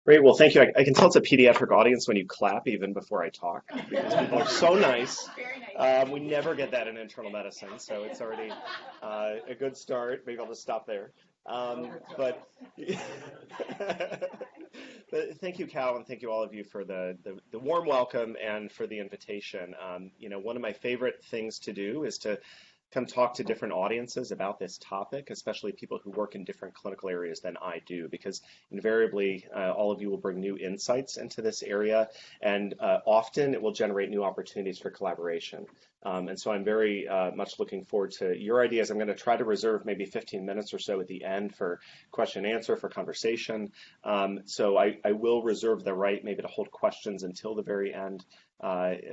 Great. Well, thank you. I can tell it's a pediatric audience when you clap even before I talk because people are so nice. Very nice. We never get that in internal medicine, so it's already a good start. Maybe I'll just stop there. But, but thank you, Cal, and thank you all of you for the warm welcome and for the invitation. One of my favorite things to do is to come talk to different audiences about this topic, especially people who work in different clinical areas than I do, because invariably all of you will bring new insights into this area, and often it will generate new opportunities for collaboration. And so I'm very much looking forward to your ideas. I'm going to try to reserve maybe 15 minutes or so at the end for question and answer, for conversation. So I will reserve the right maybe to hold questions until the very end.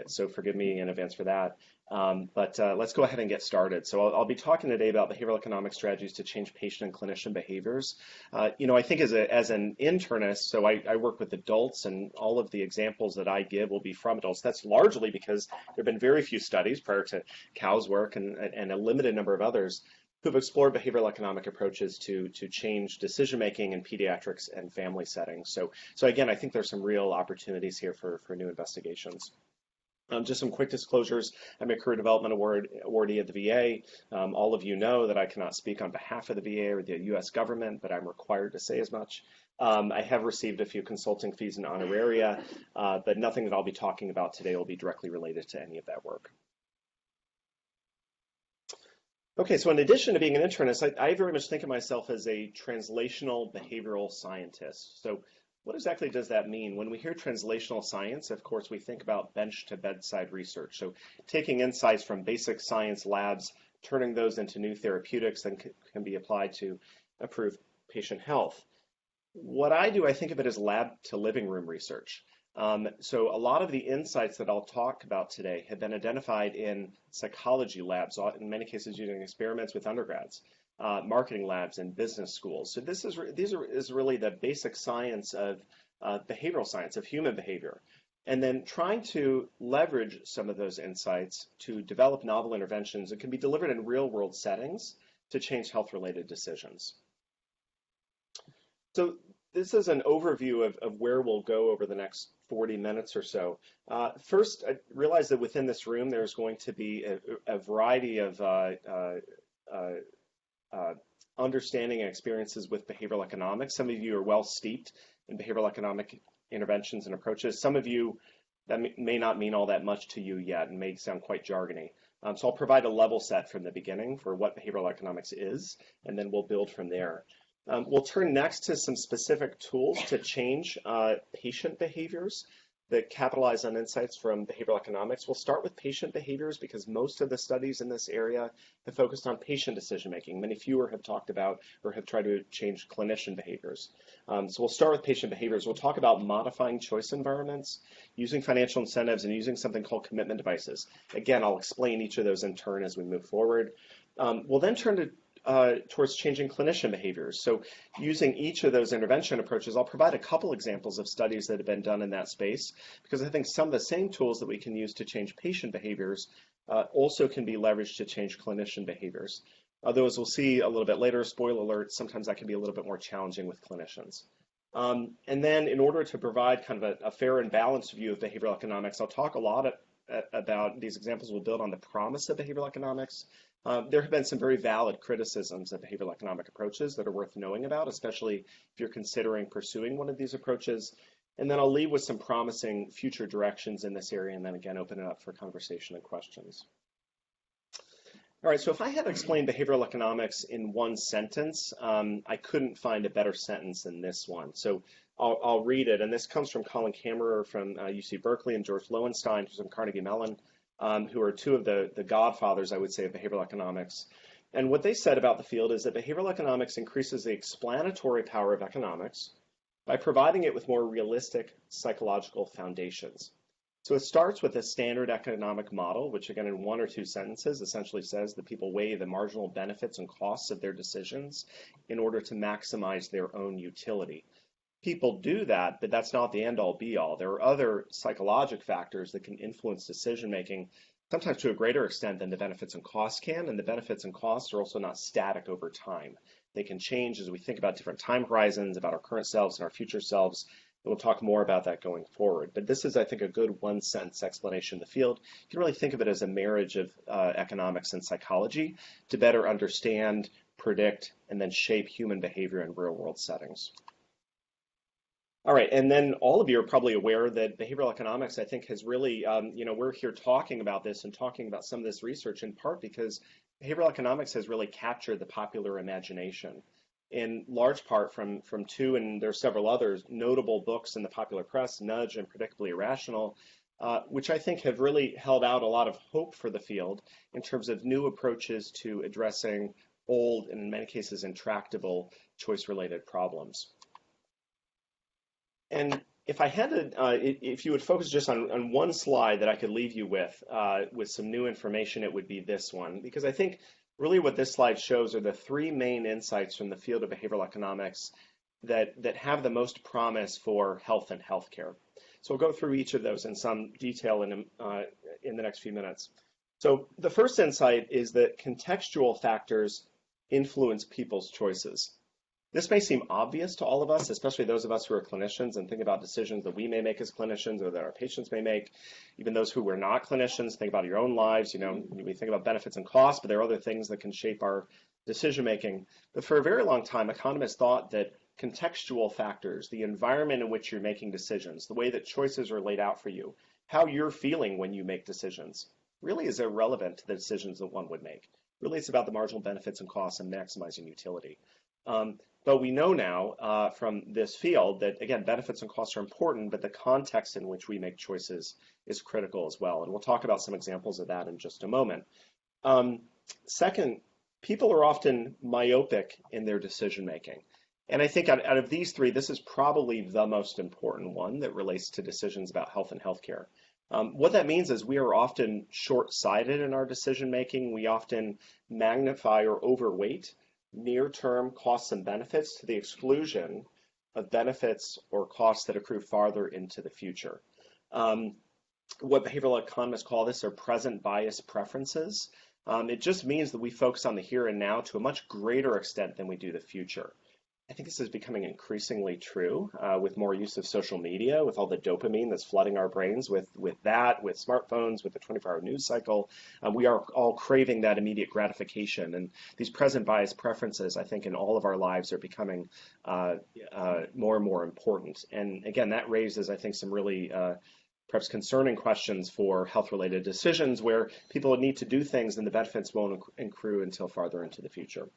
So forgive me in advance for that. But let's go ahead and get started. So I'll be talking today about behavioral economic strategies to change patient and clinician behaviors. I think as an internist, so I work with adults, and all of the examples that I give will be from adults. That's largely because there have been very few studies prior to Cal's work and a limited number of others who've explored behavioral economic approaches to change decision-making in pediatrics and family settings. So again, I think there's some real opportunities here for new investigations. Just some quick disclosures. I'm a career development awardee at the VA. All of you know that I cannot speak on behalf of the VA or the US government, but I'm required to say as much. I have received a few consulting fees and honoraria, but nothing that I'll be talking about today will be directly related to any of that work. Okay, so in addition to being an internist, I very much think of myself as a translational behavioral scientist. So what exactly does that mean? When we hear translational science, of course, we think about bench to bedside research. So taking insights from basic science labs, turning those into new therapeutics that can be applied to improve patient health. What I do, I think of it as lab to living room research. So a lot of the insights that I'll talk about today have been identified in psychology labs, in many cases using experiments with undergrads. Marketing labs and business schools. So these is really the basic science of behavioral science, of human behavior. And then trying to leverage some of those insights to develop novel interventions that can be delivered in real world settings to change health related decisions. So this is an overview of where we'll go over the next 40 minutes or so. First, I realize that within this room there's going to be a variety of understanding and experiences with behavioral economics. Some of you are well steeped in behavioral economic interventions and approaches. Some of you, that may not mean all that much to you yet and may sound quite jargony. So I'll provide a level set from the beginning for what behavioral economics is, and then we'll build from there. We'll turn next to some specific tools to change patient behaviors that capitalize on insights from behavioral economics. We'll start with patient behaviors because most of the studies in this area have focused on patient decision-making. Many fewer have talked about or have tried to change clinician behaviors. So we'll start with patient behaviors. We'll talk about modifying choice environments, using financial incentives, and using something called commitment devices. Again, I'll explain each of those in turn as we move forward. We'll then turn to towards changing clinician behaviors. So using each of those intervention approaches, I'll provide a couple examples of studies that have been done in that space, because I think some of the same tools that we can use to change patient behaviors also can be leveraged to change clinician behaviors. Although, as we'll see a little bit later, spoiler alert, sometimes that can be a little bit more challenging with clinicians. And then in order to provide kind of a fair and balanced view of behavioral economics, I'll talk a lot about these examples will build on the promise of behavioral economics. There have been some very valid criticisms of behavioral economic approaches that are worth knowing about, especially if you're considering pursuing one of these approaches. And then I'll leave with some promising future directions in this area, and then again open it up for conversation and questions. All right, so if I had to explain behavioral economics in one sentence, I couldn't find a better sentence than this one. So I'll read it, and this comes from Colin Kammerer from UC Berkeley and George Lowenstein from Carnegie Mellon. Who are two of the godfathers, I would say, of behavioral economics. And what they said about the field is that behavioral economics increases the explanatory power of economics by providing it with more realistic psychological foundations. So it starts with a standard economic model, which again in one or two sentences essentially says that people weigh the marginal benefits and costs of their decisions in order to maximize their own utility. People do that, but that's not the end-all be-all. There are other psychological factors that can influence decision-making, sometimes to a greater extent than the benefits and costs can, and the benefits and costs are also not static over time. They can change as we think about different time horizons, about our current selves and our future selves, We'll talk more about that going forward. But this is, I think, a good one-sentence explanation of the field. You can really think of it as a marriage of economics and psychology to better understand, predict, and then shape human behavior in real-world settings. All right, and then all of you are probably aware that behavioral economics, I think, has really, we're here talking about this and talking about some of this research in part because behavioral economics has really captured the popular imagination, in large part from two, and there are several others, notable books in the popular press, Nudge and Predictably Irrational, which I think have really held out a lot of hope for the field in terms of new approaches to addressing old and in many cases intractable choice-related problems. And if I had to, if you would focus just on one slide that I could leave you with some new information, it would be this one, because I think really what this slide shows are the three main insights from the field of behavioral economics that have the most promise for health and healthcare. So we'll go through each of those in some detail in the next few minutes. So the first insight is that contextual factors influence people's choices. This may seem obvious to all of us, especially those of us who are clinicians and think about decisions that we may make as clinicians or that our patients may make. Even those who are not clinicians, think about your own lives. We think about benefits and costs, but there are other things that can shape our decision making. But for a very long time, economists thought that contextual factors, the environment in which you're making decisions, the way that choices are laid out for you, how you're feeling when you make decisions, really is irrelevant to the decisions that one would make. Really, it's about the marginal benefits and costs and maximizing utility. But we know now from this field that, again, benefits and costs are important, but the context in which we make choices is critical as well. And we'll talk about some examples of that in just a moment. Second, people are often myopic in their decision making. And I think out of these three, this is probably the most important one that relates to decisions about health and healthcare. What that means is we are often short-sighted in our decision making. We often magnify or overweight near-term costs and benefits to the exclusion of benefits or costs that accrue farther into the future. What behavioral economists call this are present bias preferences. It just means that we focus on the here and now to a much greater extent than we do the future. I think this is becoming increasingly true with more use of social media, with all the dopamine that's flooding our brains with smartphones, with the 24-hour news cycle. We are all craving that immediate gratification. And these present bias preferences, I think, in all of our lives are becoming more and more important. And again, that raises, I think, some really perhaps concerning questions for health-related decisions where people would need to do things and the benefits won't accrue until farther into the future.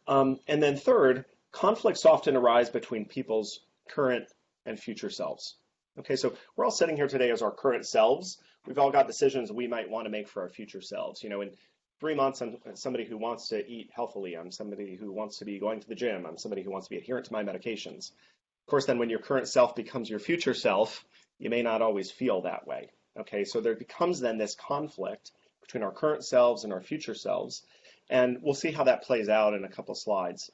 And then third, conflicts often arise between people's current and future selves. Okay, so we're all sitting here today as our current selves. We've all got decisions we might want to make for our future selves. In 3 months, I'm somebody who wants to eat healthily. I'm somebody who wants to be going to the gym. I'm somebody who wants to be adherent to my medications. Of course, then when your current self becomes your future self, you may not always feel that way. Okay, so there becomes then this conflict between our current selves and our future selves. And we'll see how that plays out in a couple of slides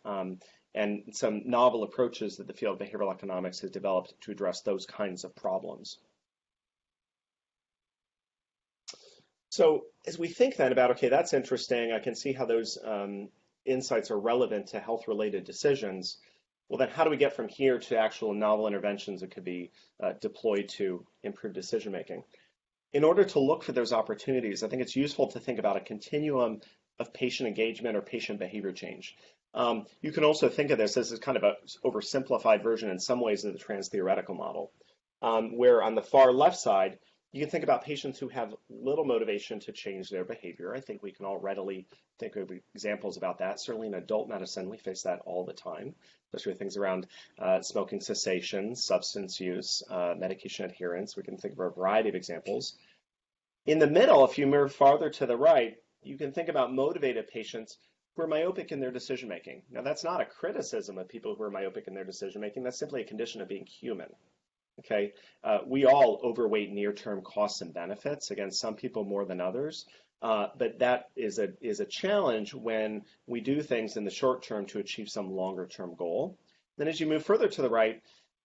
and some novel approaches that the field of behavioral economics has developed to address those kinds of problems. So as we think then about, okay, that's interesting, I can see how those insights are relevant to health-related decisions. Well, then how do we get from here to actual novel interventions that could be deployed to improve decision-making? In order to look for those opportunities, I think it's useful to think about a continuum of patient engagement or patient behavior change. You can also think of this as kind of an oversimplified version in some ways of the trans-theoretical model, where on the far left side, you can think about patients who have little motivation to change their behavior. I think we can all readily think of examples about that. Certainly in adult medicine, we face that all the time, especially with things around smoking cessation, substance use, medication adherence. We can think of a variety of examples. In the middle, if you move farther to the right, you can think about motivated patients who are myopic in their decision-making. Now, that's not a criticism of people who are myopic in their decision-making. That's simply a condition of being human. Okay, we all overweight near-term costs and benefits. Again, some people more than others, but that is a challenge when we do things in the short term to achieve some longer-term goal. Then as you move further to the right,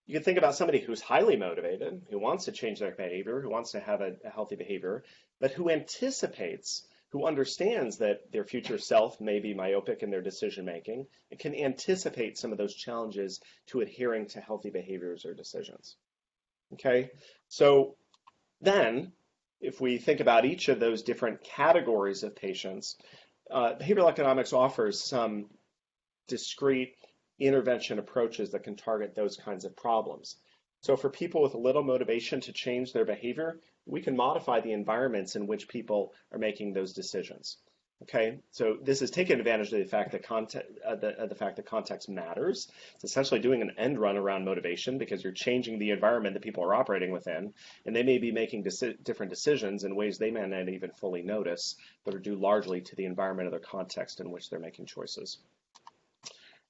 you can think about somebody who's highly motivated, who wants to change their behavior, who wants to have a healthy behavior, but who anticipates who understands that their future self may be myopic in their decision making and can anticipate some of those challenges to adhering to healthy behaviors or decisions. Okay, so then if we think about each of those different categories of patients, behavioral economics offers some discrete intervention approaches that can target those kinds of problems. So for people with a little motivation to change their behavior, we can modify the environments in which people are making those decisions. Okay, so this is taking advantage of the fact that context matters. It's essentially doing an end run around motivation because you're changing the environment that people are operating within, and they may be making different decisions in ways they may not even fully notice, but are due largely to the environment or the context in which they're making choices.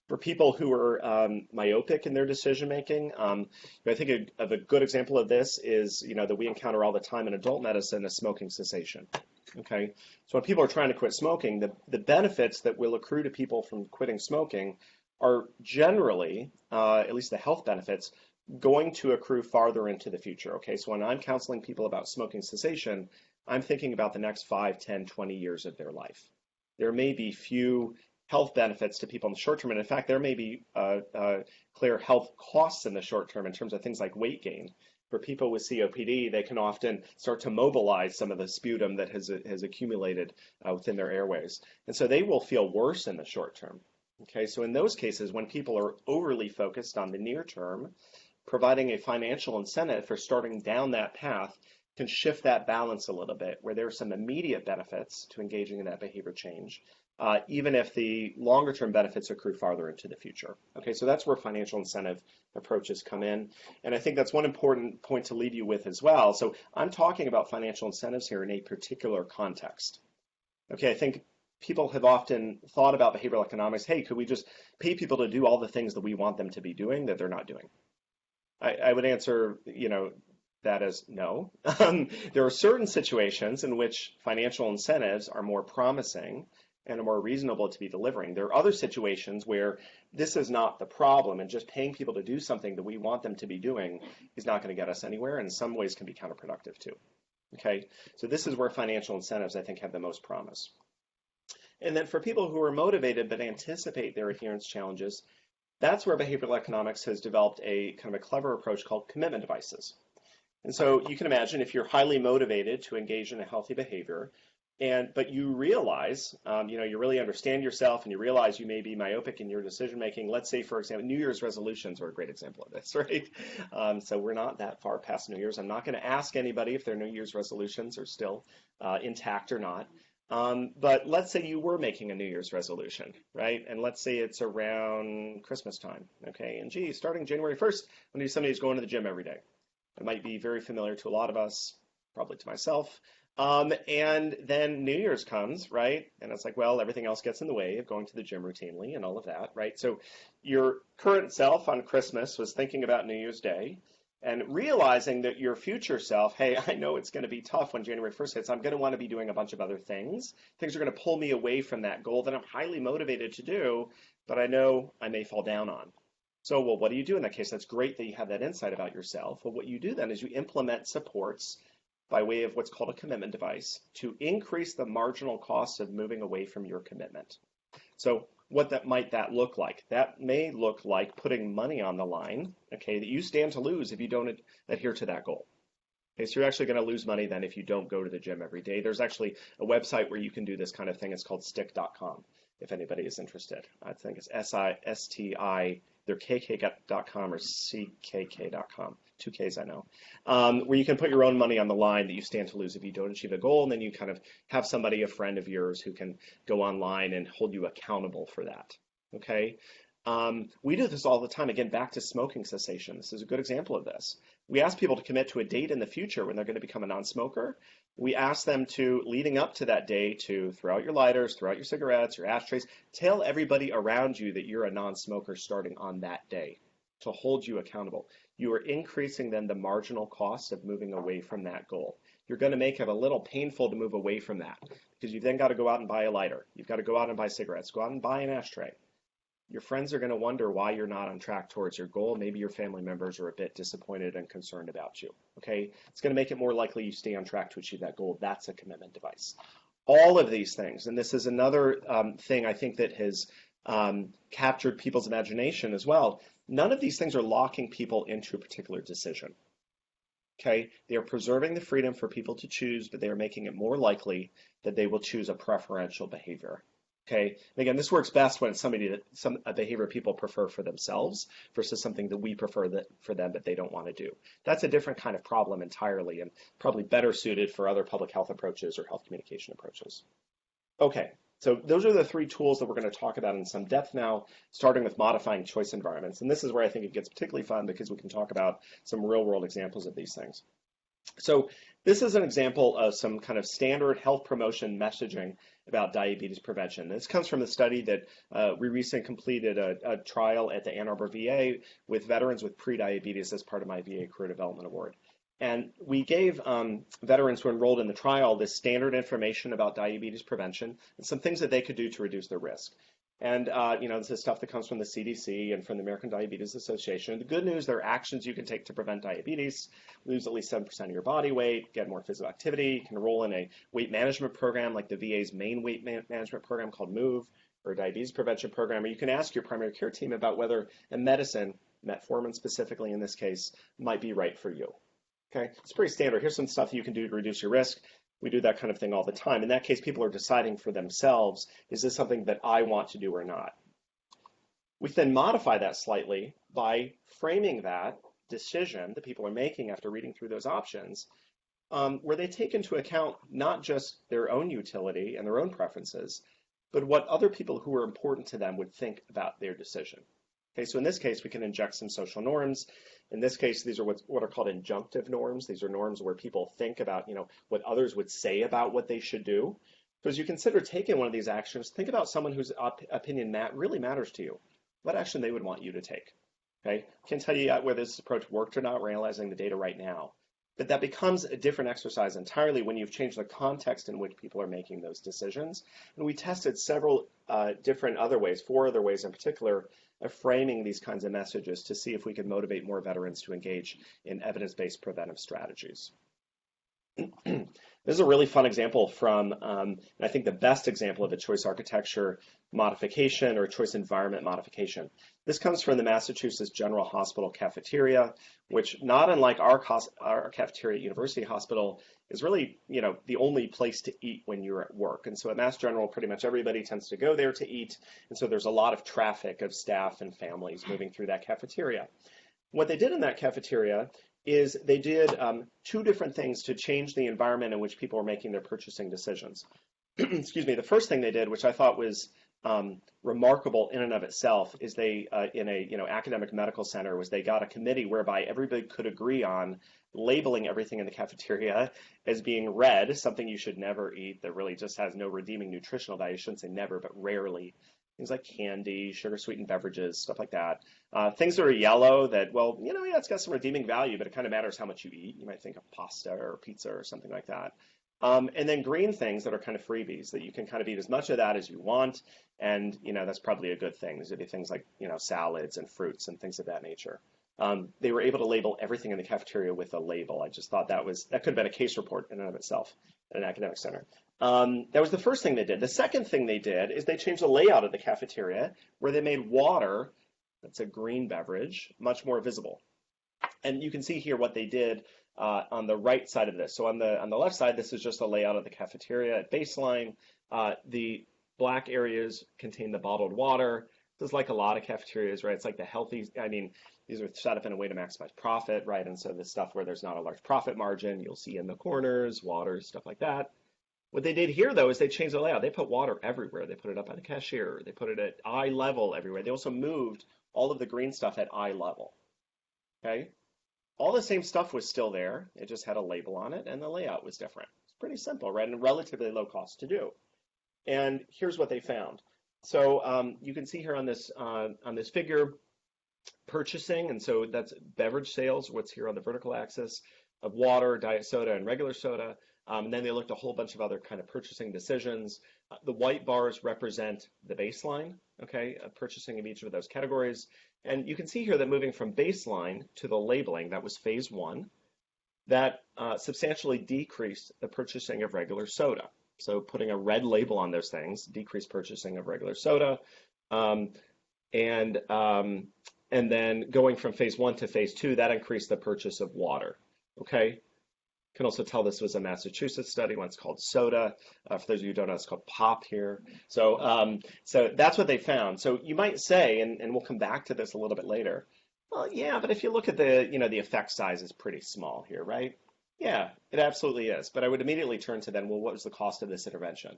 For people who are myopic in their decision making, I think of a good example of this is, that we encounter all the time in adult medicine is smoking cessation. Okay, so when people are trying to quit smoking, the benefits that will accrue to people from quitting smoking are generally, at least the health benefits, going to accrue farther into the future. Okay, so when I'm counseling people about smoking cessation, I'm thinking about the next 5, 10, 20 years of their life. There may be few health benefits to people in the short term, and in fact, there may be clear health costs in the short term in terms of things like weight gain. For people with COPD, they can often start to mobilize some of the sputum that has accumulated within their airways. And so they will feel worse in the short term. Okay, so in those cases, when people are overly focused on the near term, providing a financial incentive for starting down that path can shift that balance a little bit, where there are some immediate benefits to engaging in that behavior change, even if the longer term benefits accrue farther into the future. Okay, so that's where financial incentive approaches come in. And I think that's one important point to leave you with as well. So I'm talking about financial incentives here in a particular context. Okay, I think people have often thought about behavioral economics, hey, could we just pay people to do all the things that we want them to be doing that they're not doing? I would answer, that is no. There are certain situations in which financial incentives are more promising and are more reasonable to be delivering. There are other situations where this is not the problem, and just paying people to do something that we want them to be doing is not going to get us anywhere, and in some ways can be counterproductive too. Okay, so this is where financial incentives, I think, have the most promise. And then for people who are motivated but anticipate their adherence challenges, that's where behavioral economics has developed a kind of a clever approach called commitment devices. And so you can imagine if you're highly motivated to engage in a healthy behavior, but you realize, you really understand yourself and you realize you may be myopic in your decision making. Let's say, for example, New Year's resolutions are a great example of this, right? So we're not that far past New Year's. I'm not going to ask anybody if their New Year's resolutions are still intact or not. But let's say you were making a New Year's resolution, right? And let's say it's around Christmas time, okay? And gee, starting January 1st, I'm going to be somebody who's going to the gym every day. It might be very familiar to a lot of us, probably to myself. And then New Year's comes, right? And it's like, well, everything else gets in the way of going to the gym routinely and all of that, right? So your current self on Christmas was thinking about New Year's Day and realizing that your future self, hey, I know it's going to be tough when January 1st hits. I'm going to want to be doing a bunch of other things. Things are going to pull me away from that goal that I'm highly motivated to do, but I know I may fall down on. So, well, what do you do in that case? That's great that you have that insight about yourself. Well, what you do then is you implement supports by way of what's called a commitment device to increase the marginal cost of moving away from your commitment. So what might that look like? That may look like putting money on the line, okay, that you stand to lose if you don't adhere to that goal. Okay, so you're actually going to lose money then if you don't go to the gym every day. There's actually a website where you can do this kind of thing. It's called stick.com, if anybody is interested. I think it's SISTI, either kk.com or ckk.com. 2 Ks, I know, where you can put your own money on the line that you stand to lose if you don't achieve a goal, and then you kind of have somebody, a friend of yours, who can go online and hold you accountable for that, okay? We do this all the time. Again, back to smoking cessation. This is a good example of this. We ask people to commit to a date in the future when they're going to become a non-smoker. We ask them to, leading up to that day, to throw out your lighters, throw out your cigarettes, your ashtrays, tell everybody around you that you're a non-smoker starting on that day to hold you accountable. You are increasing then the marginal cost of moving away from that goal. You're going to make it a little painful to move away from that because you've then got to go out and buy a lighter. You've got to go out and buy cigarettes, go out and buy an ashtray. Your friends are going to wonder why you're not on track towards your goal. Maybe your family members are a bit disappointed and concerned about you, okay? It's going to make it more likely you stay on track to achieve that goal. That's a commitment device. All of these things, and this is another thing I think that has captured people's imagination as well. None of these things are locking people into a particular decision. Okay, they are preserving the freedom for people to choose, but they are making it more likely that they will choose a preferential behavior. Okay, and again, this works best when it's a behavior people prefer for themselves versus something that we prefer for them that they don't want to do. That's a different kind of problem entirely, and probably better suited for other public health approaches or health communication approaches. Okay, so those are the three tools that we're going to talk about in some depth now, starting with modifying choice environments. And this is where I think it gets particularly fun because we can talk about some real-world examples of these things. So this is an example of some kind of standard health promotion messaging about diabetes prevention. This comes from a study that we recently completed a trial at the Ann Arbor VA with veterans with prediabetes as part of my VA Career Development Award. And we gave veterans who enrolled in the trial this standard information about diabetes prevention and some things that they could do to reduce their risk. And, this is stuff that comes from the CDC and from the American Diabetes Association. The good news, there are actions you can take to prevent diabetes: lose at least 7% of your body weight, get more physical activity, you can enroll in a weight management program like the VA's main weight management program called MOVE, or a diabetes prevention program, or you can ask your primary care team about whether a medicine, metformin specifically in this case, might be right for you. Okay, it's pretty standard. Here's some stuff you can do to reduce your risk. We do that kind of thing all the time. In that case, people are deciding for themselves, is this something that I want to do or not? We then modify that slightly by framing that decision that people are making after reading through those options, where they take into account not just their own utility and their own preferences, but what other people who are important to them would think about their decision. Okay, so in this case, we can inject some social norms. In this case, these are what are called injunctive norms. These are norms where people think about, what others would say about what they should do. So as you consider taking one of these actions, think about someone whose opinion really matters to you. What action they would want you to take. Okay, I can't tell you yet whether this approach worked or not. We're analyzing the data right now. But that becomes a different exercise entirely when you've changed the context in which people are making those decisions. And we tested several different other ways, 4 other ways in particular, of framing these kinds of messages to see if we could motivate more veterans to engage in evidence-based preventive strategies. This is a really fun example from, and I think the best example of a choice architecture modification or choice environment modification. This comes from the Massachusetts General Hospital cafeteria, which, not unlike our cafeteria at University Hospital, is really, the only place to eat when you're at work. And so at Mass General, pretty much everybody tends to go there to eat. And so there's a lot of traffic of staff and families moving through that cafeteria. What they did in that cafeteria is they did 2 different things to change the environment in which people were making their purchasing decisions. Excuse me. The first thing they did, which I thought was remarkable in and of itself, is they, in a academic medical center, was they got a committee whereby everybody could agree on labeling everything in the cafeteria as being red, something you should never eat that really just has no redeeming nutritional value. I shouldn't say never, but rarely. Things like candy, sugar-sweetened beverages, stuff like that. Things that are yellow that, it's got some redeeming value, but it kind of matters how much you eat. You might think of pasta or pizza or something like that. And then green things that are kind of freebies that you can kind of eat as much of that as you want. And, that's probably a good thing. These would be things like, salads and fruits and things of that nature. They were able to label everything in the cafeteria with a label. I just thought that could have been a case report in and of itself at an academic center. That was the first thing they did. The second thing they did is they changed the layout of the cafeteria where they made water, that's a green beverage, much more visible. And you can see here what they did on the right side of this. So on the left side, this is just the layout of the cafeteria at baseline. The black areas contain the bottled water. This is like a lot of cafeterias, right? It's like the healthy, these are set up in a way to maximize profit, right? And so the stuff where there's not a large profit margin, you'll see in the corners, water, stuff like that. What they did here, though, is they changed the layout. They put water everywhere. They put it up by the cashier. They put it at eye level everywhere. They also moved all of the green stuff at eye level. Okay? All the same stuff was still there. It just had a label on it, and the layout was different. It's pretty simple, right? And relatively low cost to do. And here's what they found. So you can see here on this figure, purchasing, and so that's beverage sales, what's here on the vertical axis, of water, diet soda, and regular soda. And then they looked at a whole bunch of other kind of purchasing decisions. The white bars represent the baseline, okay, of purchasing of each of those categories. And you can see here that moving from baseline to the labeling, that was phase 1, that substantially decreased the purchasing of regular soda. So putting a red label on those things, decreased purchasing of regular soda, um, and um, and then going from phase 1 to phase 2, that increased the purchase of water. Okay. Can also tell this was a Massachusetts study. One's called soda. For those of you who don't know, it's called pop here. So that's what they found. So you might say, and we'll come back to this a little bit later. Well, yeah, but if you look at the effect size is pretty small here, right? Yeah, it absolutely is. But I would immediately turn to then, well, what was the cost of this intervention?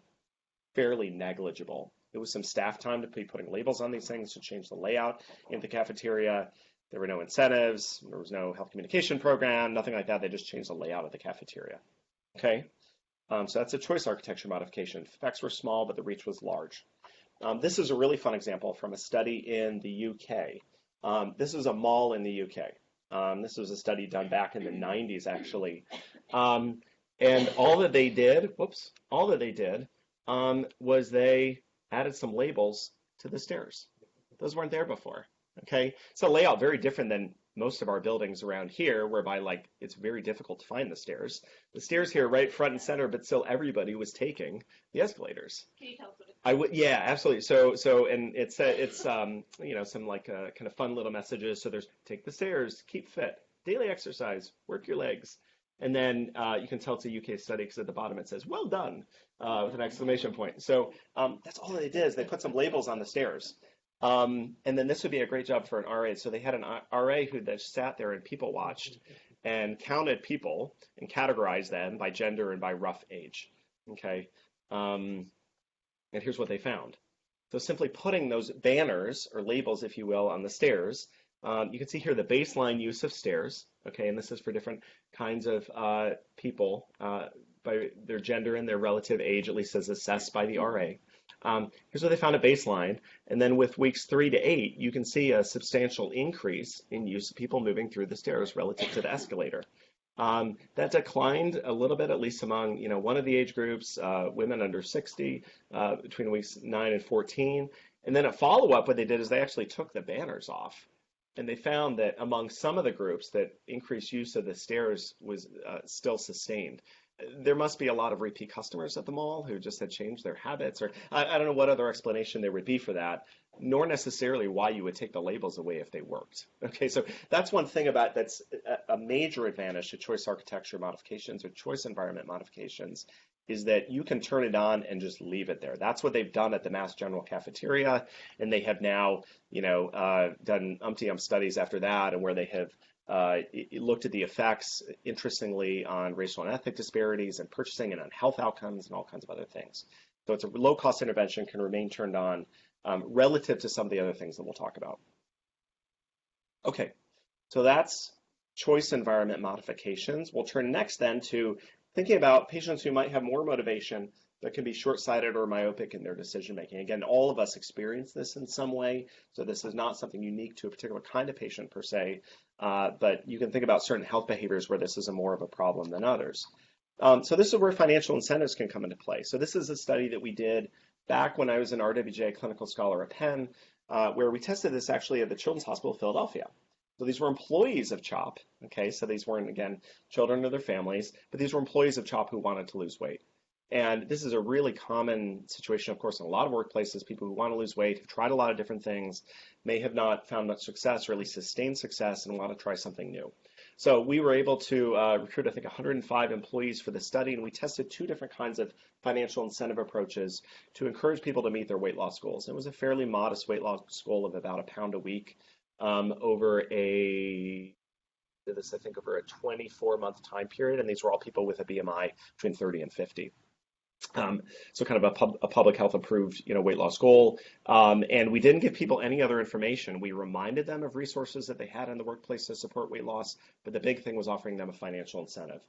Fairly negligible. It was some staff time to be putting labels on these things to change the layout in the cafeteria. There were no incentives. There was no health communication program, nothing like that. They just changed the layout of the cafeteria. Okay, so that's a choice architecture modification. Effects were small, but the reach was large. This is a really fun example from a study in the UK. This is a mall in the UK. This was a study done back in the 90s, actually. And all that they did, was they added some labels to the stairs. Those weren't there before. Okay, it's a layout very different than most of our buildings around here, whereby like it's very difficult to find the stairs. The stairs here, right front and center, but still everybody was taking the escalators. Can you tell us what it's? I would, yeah, absolutely. And it's some like kind of fun little messages. So there's take the stairs, keep fit, daily exercise, work your legs, and then you can tell it's a UK study because at the bottom it says "well done" with an exclamation point. So that's all they did is they put some labels on the stairs. And then this would be a great job for an RA. So they had an RA who just sat there and people watched and counted people and categorized them by gender and by rough age. Okay. And here's what they found. So simply putting those banners or labels, if you will, on the stairs, you can see here the baseline use of stairs. Okay. And this is for different kinds of people by their gender and their relative age, at least as assessed by the RA. Here's what they found at baseline. And then with weeks 3 to 8, you can see a substantial increase in use of people moving through the stairs relative to the escalator. That declined a little bit, at least among one of the age groups, women under 60, between weeks 9 and 14. And then a follow-up, what they did is they actually took the banners off. And they found that among some of the groups that increased use of the stairs was still sustained. There must be a lot of repeat customers at the mall who just had changed their habits, or I don't know what other explanation there would be for that, nor necessarily why you would take the labels away if they worked. Okay, so that's one thing about that's a major advantage to choice architecture modifications or choice environment modifications is that you can turn it on and just leave it there. That's what they've done at the Mass General cafeteria, and they have now, done umpty-ump studies after that, and where they have looked at the effects, interestingly, on racial and ethnic disparities and purchasing and on health outcomes and all kinds of other things. So it's a low-cost intervention, can remain turned on relative to some of the other things that we'll talk about. Okay, so that's choice environment modifications. We'll turn next then to thinking about patients who might have more motivation that can be short-sighted or myopic in their decision-making. Again, all of us experience this in some way, so this is not something unique to a particular kind of patient per se, but you can think about certain health behaviors where this is more of a problem than others. So this is where financial incentives can come into play. So this is a study that we did back when I was an RWJ clinical scholar at Penn, where we tested this actually at the Children's Hospital of Philadelphia. So these were employees of CHOP, okay? So these weren't, again, children or their families, but these were employees of CHOP who wanted to lose weight. And this is a really common situation, of course, in a lot of workplaces. People who want to lose weight have tried a lot of different things, may have not found much success or at least sustained success and want to try something new. So we were able to recruit, I think, 105 employees for the study, and we tested 2 different kinds of financial incentive approaches to encourage people to meet their weight loss goals. It was a fairly modest weight loss goal of about £1 a week over a 24-month time period, and these were all people with a BMI between 30 and 50. So kind of a public health approved, weight loss goal. And we didn't give people any other information. We reminded them of resources that they had in the workplace to support weight loss, but the big thing was offering them a financial incentive.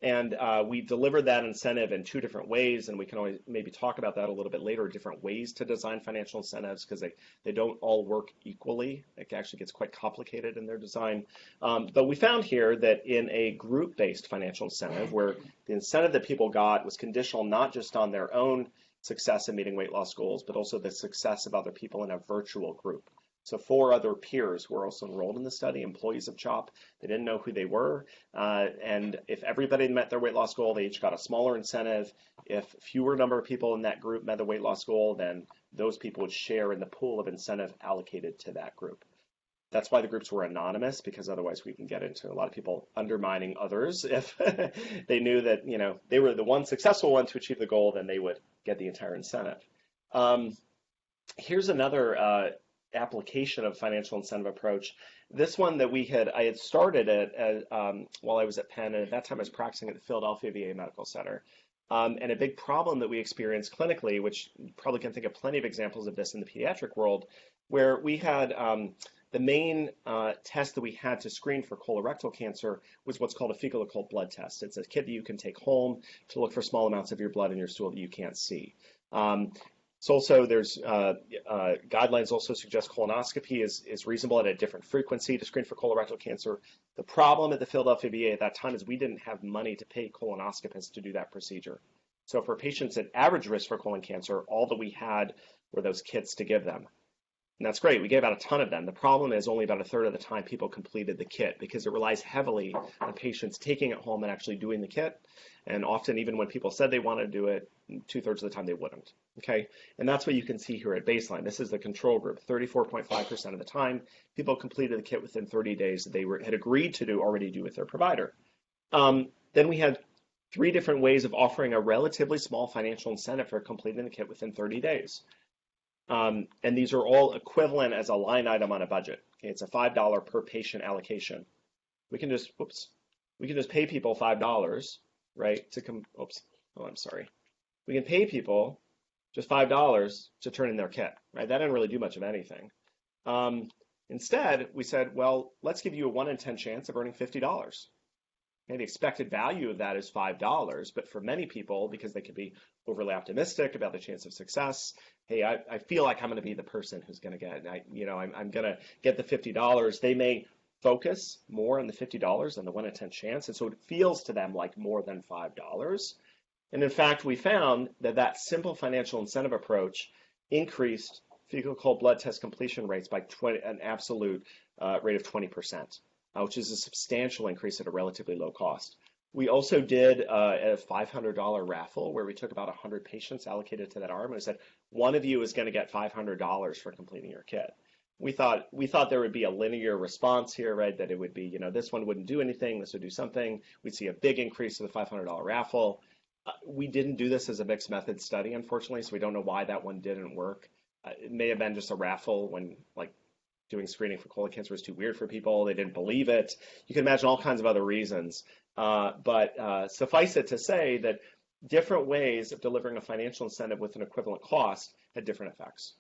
And we delivered that incentive in 2 different ways, and we can always maybe talk about that a little bit later, different ways to design financial incentives, because they don't all work equally. It actually gets quite complicated in their design. But we found here that in a group-based financial incentive, where the incentive that people got was conditional not just on their own success in meeting weight loss goals, but also the success of other people in a virtual group. So 4 other peers were also enrolled in the study, employees of CHOP. They didn't know who they were. And if everybody met their weight loss goal, they each got a smaller incentive. If fewer number of people in that group met the weight loss goal, then those people would share in the pool of incentive allocated to that group. That's why the groups were anonymous, because otherwise we can get into a lot of people undermining others. If they knew that, they were the one successful one to achieve the goal, then they would get the entire incentive. Here's another application of financial incentive approach. This one that I had started it while I was at Penn, and at that time I was practicing at the Philadelphia VA Medical Center. And a big problem that we experienced clinically, which you probably can think of plenty of examples of this in the pediatric world, where we had the main test that we had to screen for colorectal cancer was what's called a fecal occult blood test. It's a kit that you can take home to look for small amounts of your blood in your stool that you can't see. So also there's guidelines also suggest colonoscopy is reasonable at a different frequency to screen for colorectal cancer. The problem at the Philadelphia VA at that time is we didn't have money to pay colonoscopists to do that procedure. So for patients at average risk for colon cancer, all that we had were those kits to give them. And that's great. We gave out a ton of them. The problem is only about a third of the time people completed the kit because it relies heavily on patients taking it home and actually doing the kit. And often, even when people said they wanted to do it, 2/3 of the time they wouldn't. Okay, and that's what you can see here at baseline. This is the control group. 34.5% of the time, people completed the kit within 30 days that they had agreed to already do with their provider. Then we had 3 different ways of offering a relatively small financial incentive for completing the kit within 30 days. And these are all equivalent as a line item on a budget. Okay, it's a $5 per patient allocation. We can just pay people $5, right? We can pay people just $5 to turn in their kit, right? That didn't really do much of anything. Instead, we said, well, let's give you a 1 in 10 chance of earning $50. Okay, the expected value of that is $5, but for many people, because they could be overly optimistic about the chance of success, hey, I feel like I'm going to be the person who's going to get it. I'm going to get the $50. They may focus more on the $50 than the 1 in 10 chance, and so it feels to them like more than $5. And in fact, we found that simple financial incentive approach increased fecal occult blood test completion rates by an absolute rate of 20%, which is a substantial increase at a relatively low cost. We also did a $500 raffle where we took about 100 patients allocated to that arm and said, one of you is going to get $500 for completing your kit. We thought there would be a linear response here, right? That it would be, this one wouldn't do anything, this would do something. We'd see a big increase to the $500 raffle. We didn't do this as a mixed method study, unfortunately, so we don't know why that one didn't work. It may have been just a raffle when, doing screening for colon cancer was too weird for people. They didn't believe it. You can imagine all kinds of other reasons. But suffice it to say that different ways of delivering a financial incentive with an equivalent cost had different effects.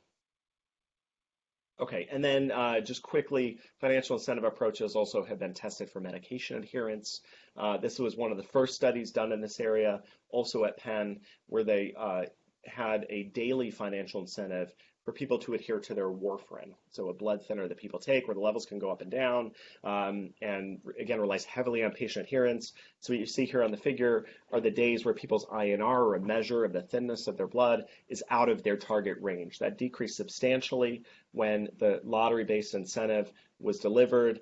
Okay, and then just quickly, financial incentive approaches also have been tested for medication adherence. This was one of the first studies done in this area, also at Penn, where they had a daily financial incentive for people to adhere to their warfarin, so a blood thinner that people take where the levels can go up and down, and again relies heavily on patient adherence. So what you see here on the figure are the days where people's INR, or a measure of the thinness of their blood, is out of their target range. That decreased substantially when the lottery-based incentive was delivered.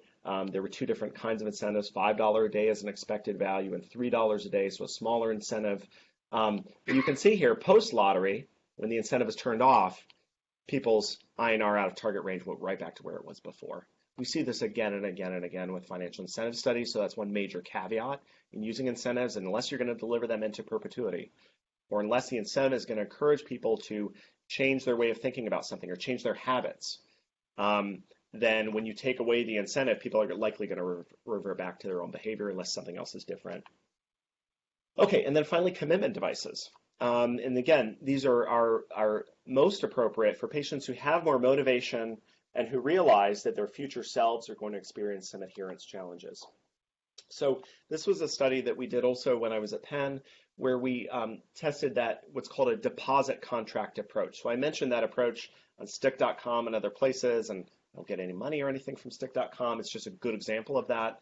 There were 2 different kinds of incentives, $5 a day as an expected value and $3 a day, so a smaller incentive. But you can see here, post-lottery, when the incentive is turned off, people's INR out of target range went right back to where it was before. We see this again and again and again with financial incentive studies, so that's one major caveat in using incentives, unless you're going to deliver them into perpetuity, or unless the incentive is going to encourage people to change their way of thinking about something or change their habits. Then when you take away the incentive, people are likely going to revert back to their own behavior unless something else is different. Okay, and then finally, commitment devices. And again, these are most appropriate for patients who have more motivation and who realize that their future selves are going to experience some adherence challenges. So this was a study that we did also when I was at Penn, where we tested what's called a deposit contract approach. So I mentioned that approach on stick.com and other places, and I don't get any money or anything from stick.com. It's just a good example of that.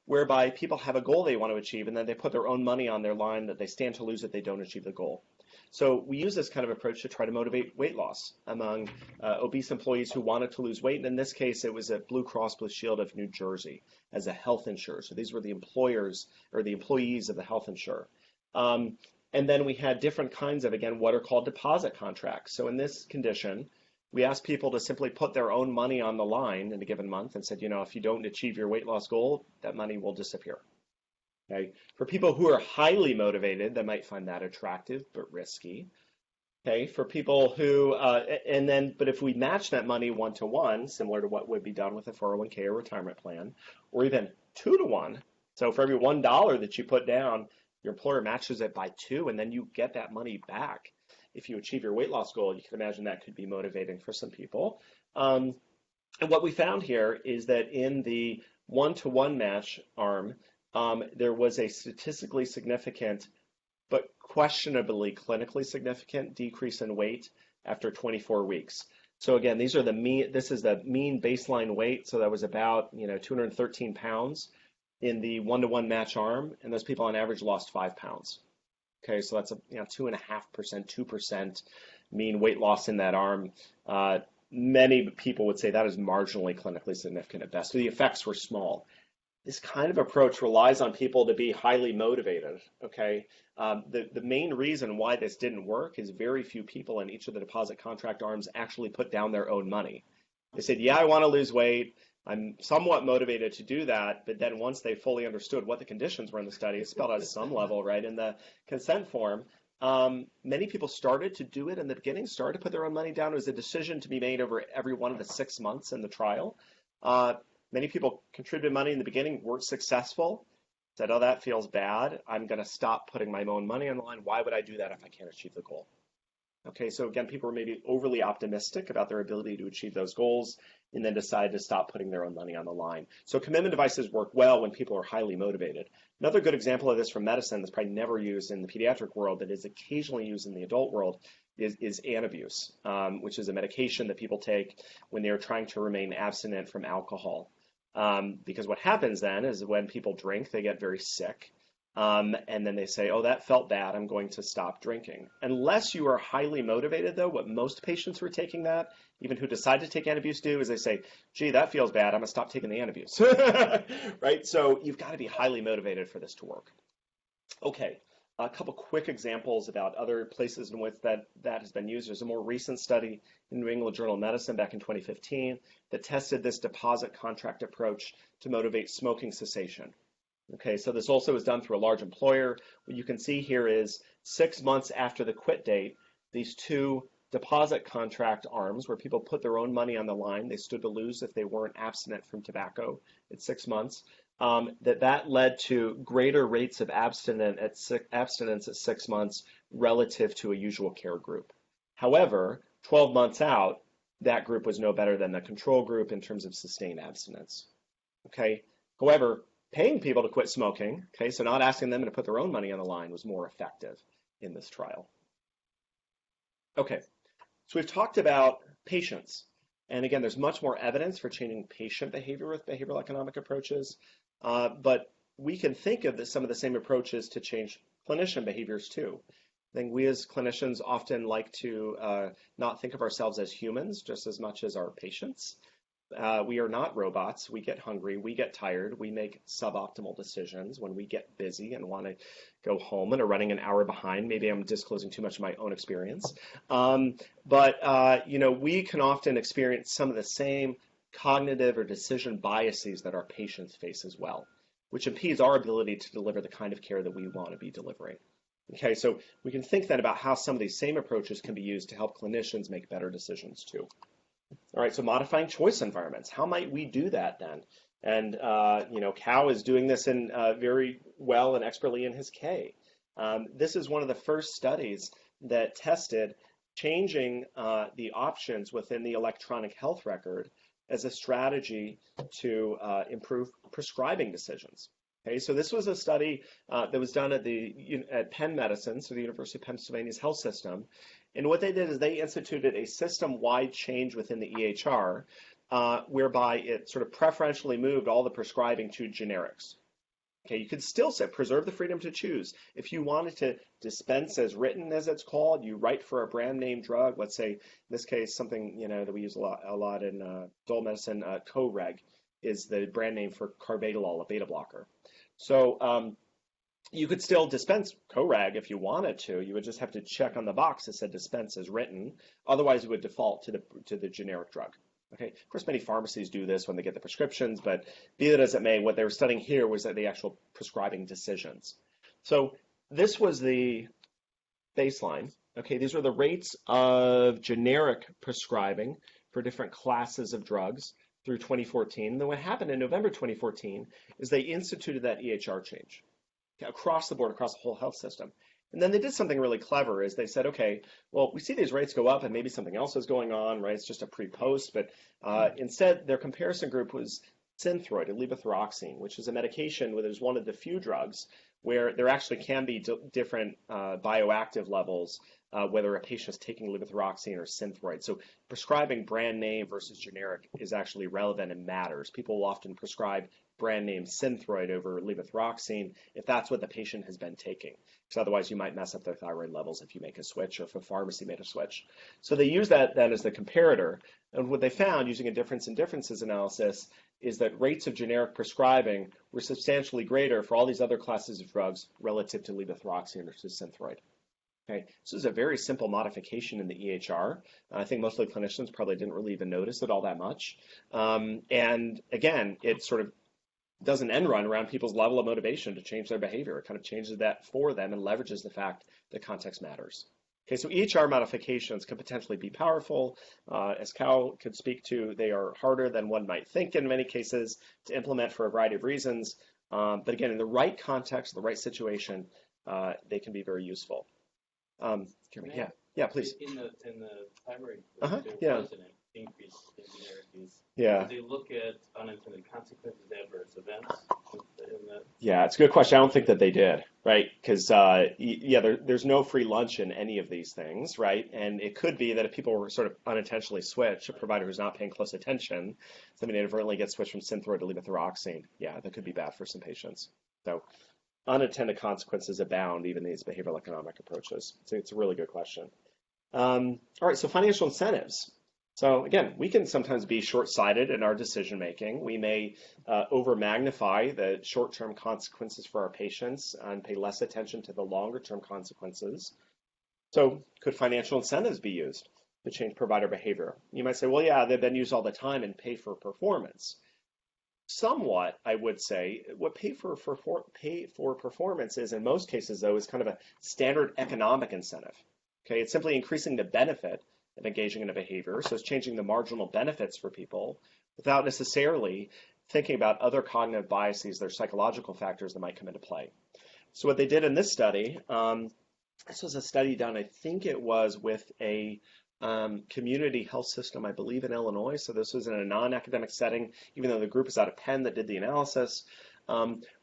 Whereby people have a goal they want to achieve, and then they put their own money on their line that they stand to lose if they don't achieve the goal. So we use this kind of approach to try to motivate weight loss among obese employees who wanted to lose weight. And in this case, it was at Blue Cross Blue Shield of New Jersey as a health insurer. So these were the employers or the employees of the health insurer. And then we had different kinds of, again, what are called deposit contracts. So in this condition, we asked people to simply put their own money on the line in a given month and said, you know, if you don't achieve your weight loss goal, that money will disappear. Okay. For people who are highly motivated, they might find that attractive but risky. Okay. For people who, but if we match that money 1-to-1, similar to what would be done with a 401k or retirement plan, or even 2-to-1, so for every $1 that you put down, your employer matches it by 2, and then you get that money back. If you achieve your weight loss goal, you can imagine that could be motivating for some people. And what we found here is that in the 1-to-1 match arm, there was a statistically significant, but questionably clinically significant decrease in weight after 24 weeks. So again, this is the mean baseline weight. So that was about 213 pounds in the 1-to-1 match arm, and those people on average lost 5 pounds. Okay, so that's a 2.5%, 2% mean weight loss in that arm. Many people would say that is marginally clinically significant at best. So the effects were small. This kind of approach relies on people to be highly motivated. Okay, the main reason why this didn't work is very few people in each of the deposit contract arms actually put down their own money. They said, yeah, I want to lose weight. I'm somewhat motivated to do that, but then once they fully understood what the conditions were in the study, it's spelled out at some level, right, in the consent form, many people started to do it in the beginning, started to put their own money down. It was a decision to be made over every one of the 6 months in the trial. Many people contributed money in the beginning, weren't successful, said, oh, that feels bad. I'm going to stop putting my own money on the line. Why would I do that if I can't achieve the goal? Okay, so again, people were maybe overly optimistic about their ability to achieve those goals and then decided to stop putting their own money on the line. So commitment devices work well when people are highly motivated. Another good example of this from medicine that's probably never used in the pediatric world but is occasionally used in the adult world is Antabuse, which is a medication that people take when they're trying to remain abstinent from alcohol. Because what happens then is when people drink, they get very sick. And then they say, oh, that felt bad, I'm going to stop drinking. Unless you are highly motivated, though, what most patients who are taking that, even who decide to take Antabuse do, is they say, gee, that feels bad, I'm going to stop taking the Antabuse. Right? So you've got to be highly motivated for this to work. Okay, a couple quick examples about other places in which that has been used. There's a more recent study in New England Journal of Medicine back in 2015 that tested this deposit contract approach to motivate smoking cessation. Okay, so this also was done through a large employer. What you can see here is 6 months after the quit date, these two deposit contract arms where people put their own money on the line, they stood to lose if they weren't abstinent from tobacco at 6 months, that led to greater rates of abstinence at 6 months relative to a usual care group. However, 12 months out, that group was no better than the control group in terms of sustained abstinence. Okay, however, paying people to quit smoking, okay, so not asking them to put their own money on the line was more effective in this trial. Okay, so we've talked about patients. And again, there's much more evidence for changing patient behavior with behavioral economic approaches, but we can think of some of the same approaches to change clinician behaviors too. I think we as clinicians often like to not think of ourselves as humans just as much as our patients. We are not robots. We get hungry. We get tired. We make suboptimal decisions when we get busy and want to go home and are running an hour behind. Maybe I'm disclosing too much of my own experience. But we can often experience some of the same cognitive or decision biases that our patients face as well, which impedes our ability to deliver the kind of care that we want to be delivering. Okay, so we can think then about how some of these same approaches can be used to help clinicians make better decisions too. All right, so modifying choice environments. How might we do that then? And, Cal is doing this in very well and expertly in his K. This is one of the first studies that tested changing the options within the electronic health record as a strategy to improve prescribing decisions. Okay, so this was a study that was done at Penn Medicine, so the University of Pennsylvania's health system. And what they did is they instituted a system-wide change within the EHR whereby it sort of preferentially moved all the prescribing to generics. Okay, you could still say preserve the freedom to choose. If you wanted to dispense as written, as it's called, you write for a brand name drug. Let's say in this case something that we use a lot in adult medicine. Coreg is the brand name for carvedilol, a beta blocker. So you could still dispense Coreg if you wanted to. You would just have to check on the box that said dispense as written. Otherwise, it would default to the generic drug. Okay. Of course, many pharmacies do this when they get the prescriptions, but be that as it may, what they were studying here was the actual prescribing decisions. So this was the baseline. Okay, these were the rates of generic prescribing for different classes of drugs through 2014. And then what happened in November 2014 is they instituted that EHR change across the board, across the whole health system. And then they did something really clever is they said, okay, well, we see these rates go up and maybe something else is going on, right? It's just a pre-post, but instead their comparison group was Synthroid, levothyroxine, which is a medication where there's one of the few drugs where there actually can be different bioactive levels, whether a patient is taking levothyroxine or Synthroid. So prescribing brand name versus generic is actually relevant and matters. People will often prescribe brand name Synthroid over levothyroxine if that's what the patient has been taking. Because otherwise you might mess up their thyroid levels if you make a switch or if a pharmacy made a switch. So they use that then as the comparator. And what they found using a difference in differences analysis is that rates of generic prescribing were substantially greater for all these other classes of drugs relative to levothyroxine versus Synthroid. Okay, this is a very simple modification in the EHR. I think most of the clinicians probably didn't really even notice it all that much. And again, it sort of does an end run around people's level of motivation to change their behavior. It kind of changes that for them and leverages the fact that context matters. Okay, so EHR modifications can potentially be powerful. As Cal could speak to, they are harder than one might think in many cases to implement for a variety of reasons. But again, in the right context, the right situation, they can be very useful. Yeah, please. In the thyroid group, yeah. was an increase in generic use. Yeah. Did they look at unintended consequences, adverse events? Yeah, it's a good question. I don't think that they did, right? Because, there's no free lunch in any of these things, right? And it could be that if people were sort of unintentionally switched, a provider who's not paying close attention, somebody inadvertently gets switched from Synthroid to levothyroxine. Yeah, that could be bad for some patients. So unintended consequences abound, even these behavioral economic approaches. So it's a really good question. All right, so financial incentives. So again, we can sometimes be short-sighted in our decision-making. We may over-magnify the short-term consequences for our patients and pay less attention to the longer-term consequences. So could financial incentives be used to change provider behavior? You might say, well, yeah, they've been used all the time and pay for performance. Somewhat, I would say, what pay for performance is in most cases, though, is kind of a standard economic incentive. Okay, it's simply increasing the benefit of engaging in a behavior, so it's changing the marginal benefits for people without necessarily thinking about other cognitive biases, their psychological factors that might come into play. So what they did in this study, this was a study done, I think it was with a community health system, I believe in Illinois. So this was in a non-academic setting, even though the group is out of Penn that did the analysis,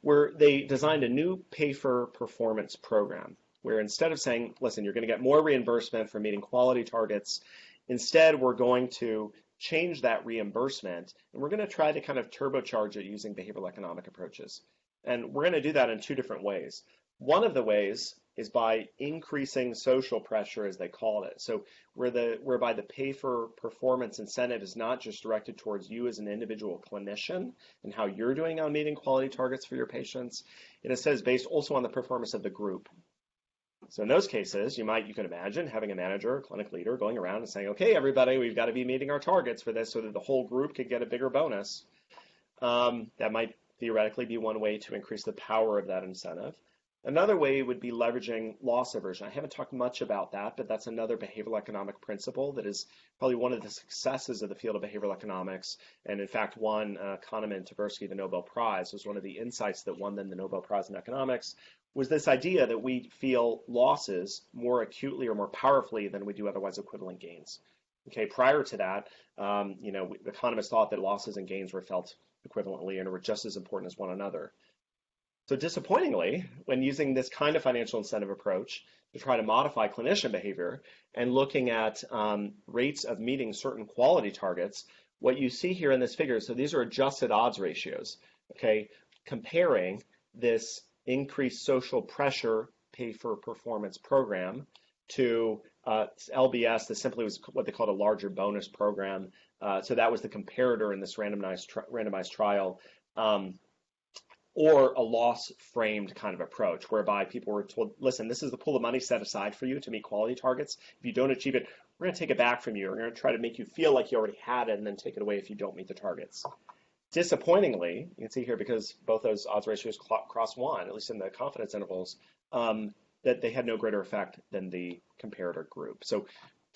where they designed a new pay-for-performance program, where instead of saying, listen, you're going to get more reimbursement for meeting quality targets, instead we're going to change that reimbursement, and we're going to try to kind of turbocharge it using behavioral economic approaches. And we're going to do that in two different ways. One of the ways is by increasing social pressure, as they called it. So whereby the pay for performance incentive is not just directed towards you as an individual clinician and how you're doing on meeting quality targets for your patients. It instead is based also on the performance of the group. So in those cases, you can imagine having a manager, a clinic leader going around and saying, okay, everybody, we've got to be meeting our targets for this so that the whole group could get a bigger bonus. That might theoretically be one way to increase the power of that incentive. Another way would be leveraging loss aversion. I haven't talked much about that, but that's another behavioral economic principle that is probably one of the successes of the field of behavioral economics. And in fact, won Kahneman and Tversky the Nobel Prize. It was one of the insights that won them the Nobel Prize in economics, was this idea that we feel losses more acutely or more powerfully than we do otherwise equivalent gains. Okay, prior to that, economists thought that losses and gains were felt equivalently and were just as important as one another. So disappointingly, when using this kind of financial incentive approach to try to modify clinician behavior and looking at rates of meeting certain quality targets, what you see here in this figure, so these are adjusted odds ratios, okay, comparing this increased social pressure pay for performance program to LBS. This simply was what they called a larger bonus program. So that was the comparator in this randomized trial. Or a loss-framed kind of approach, whereby people were told, listen, this is the pool of money set aside for you to meet quality targets. If you don't achieve it, we're going to take it back from you. We're going to try to make you feel like you already had it and then take it away if you don't meet the targets. Disappointingly, you can see here, because both those odds ratios cross 1, at least in the confidence intervals, that they had no greater effect than the comparator group. So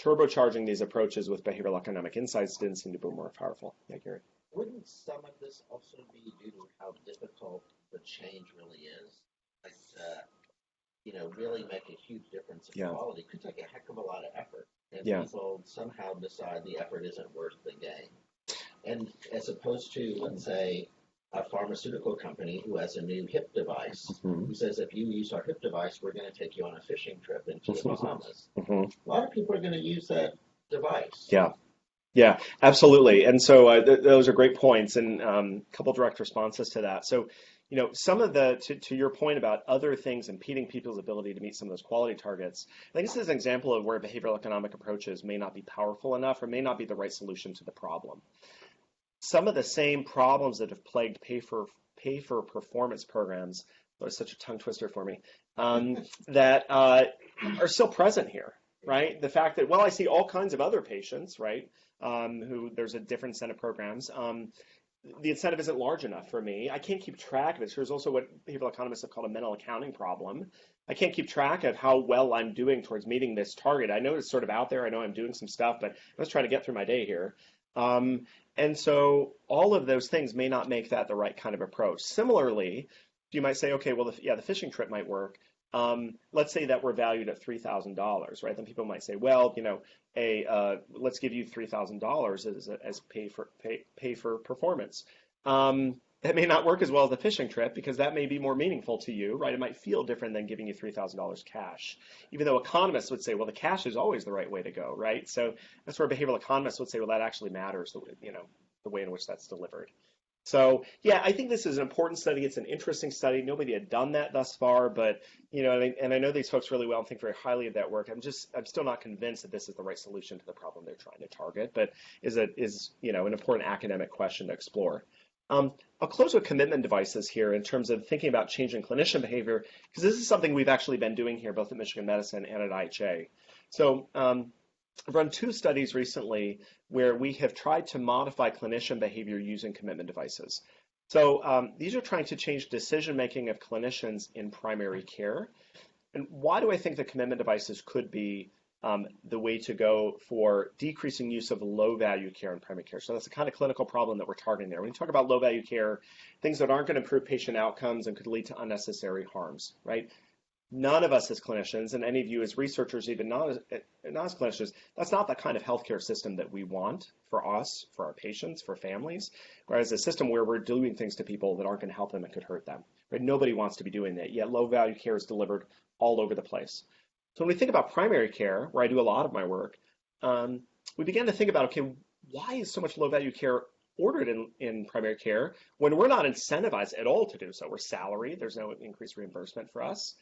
turbocharging these approaches with behavioral economic insights didn't seem to be more powerful. Yeah, Gary. Wouldn't some of this also be due to how difficult the change really is? Like, really make a huge difference in quality. It could take a heck of a lot of effort. And people somehow decide the effort isn't worth the gain. And as opposed to, let's say, a pharmaceutical company who has a new hip device, who says, if you use our hip device, we're going to take you on a fishing trip into the Bahamas. A lot of people are going to use that device. Yeah, absolutely. And so those are great points, and a couple direct responses to that. So, some of to your point about other things impeding people's ability to meet some of those quality targets, I think this is an example of where behavioral economic approaches may not be powerful enough or may not be the right solution to the problem. Some of the same problems that have plagued pay for performance programs, that was such a tongue twister for me, that are still present here, right? The fact that, I see all kinds of other patients, right, who there's a different set of programs. The incentive isn't large enough for me. I can't keep track of it. There's also what behavioral economists have called a mental accounting problem. I can't keep track of how well I'm doing towards meeting this target. I know it's sort of out there. I know I'm doing some stuff, but let's try to get through my day here. And so all of those things may not make that the right kind of approach. Similarly, you might say, okay, well, the fishing trip might work. Let's say that we're valued at $3,000, right? Then people might say, well, let's give you $3,000 as pay for performance. That may not work as well as the fishing trip, because that may be more meaningful to you, right? It might feel different than giving you $3,000 cash, even though economists would say, well, the cash is always the right way to go, right? So that's where behavioral economists would say, well, that actually matters, the way in which that's delivered. So, yeah, I think this is an important study. It's an interesting study. Nobody had done that thus far, but, and I know these folks really well and think very highly of that work. I'm still not convinced that this is the right solution to the problem they're trying to target, but is an important academic question to explore. I'll close with commitment devices here in terms of thinking about changing clinician behavior, because this is something we've actually been doing here, both at Michigan Medicine and at IHA. So, I've run 2 studies recently where we have tried to modify clinician behavior using commitment devices. So these are trying to change decision-making of clinicians in primary care. And why do I think the commitment devices could be the way to go for decreasing use of low-value care in primary care? So that's the kind of clinical problem that we're targeting there. When you talk about low-value care, things that aren't going to improve patient outcomes and could lead to unnecessary harms, right? None of us as clinicians, and any of you as researchers, even not as clinicians, that's not the kind of healthcare system that we want for us, for our patients, for families, whereas a system where we're doing things to people that aren't going to help them and could hurt them. Right? Nobody wants to be doing that, yet low-value care is delivered all over the place. So when we think about primary care, where I do a lot of my work, we began to think about, okay, why is so much low-value care ordered in primary care when we're not incentivized at all to do so? We're salaried. There's no increased reimbursement for us.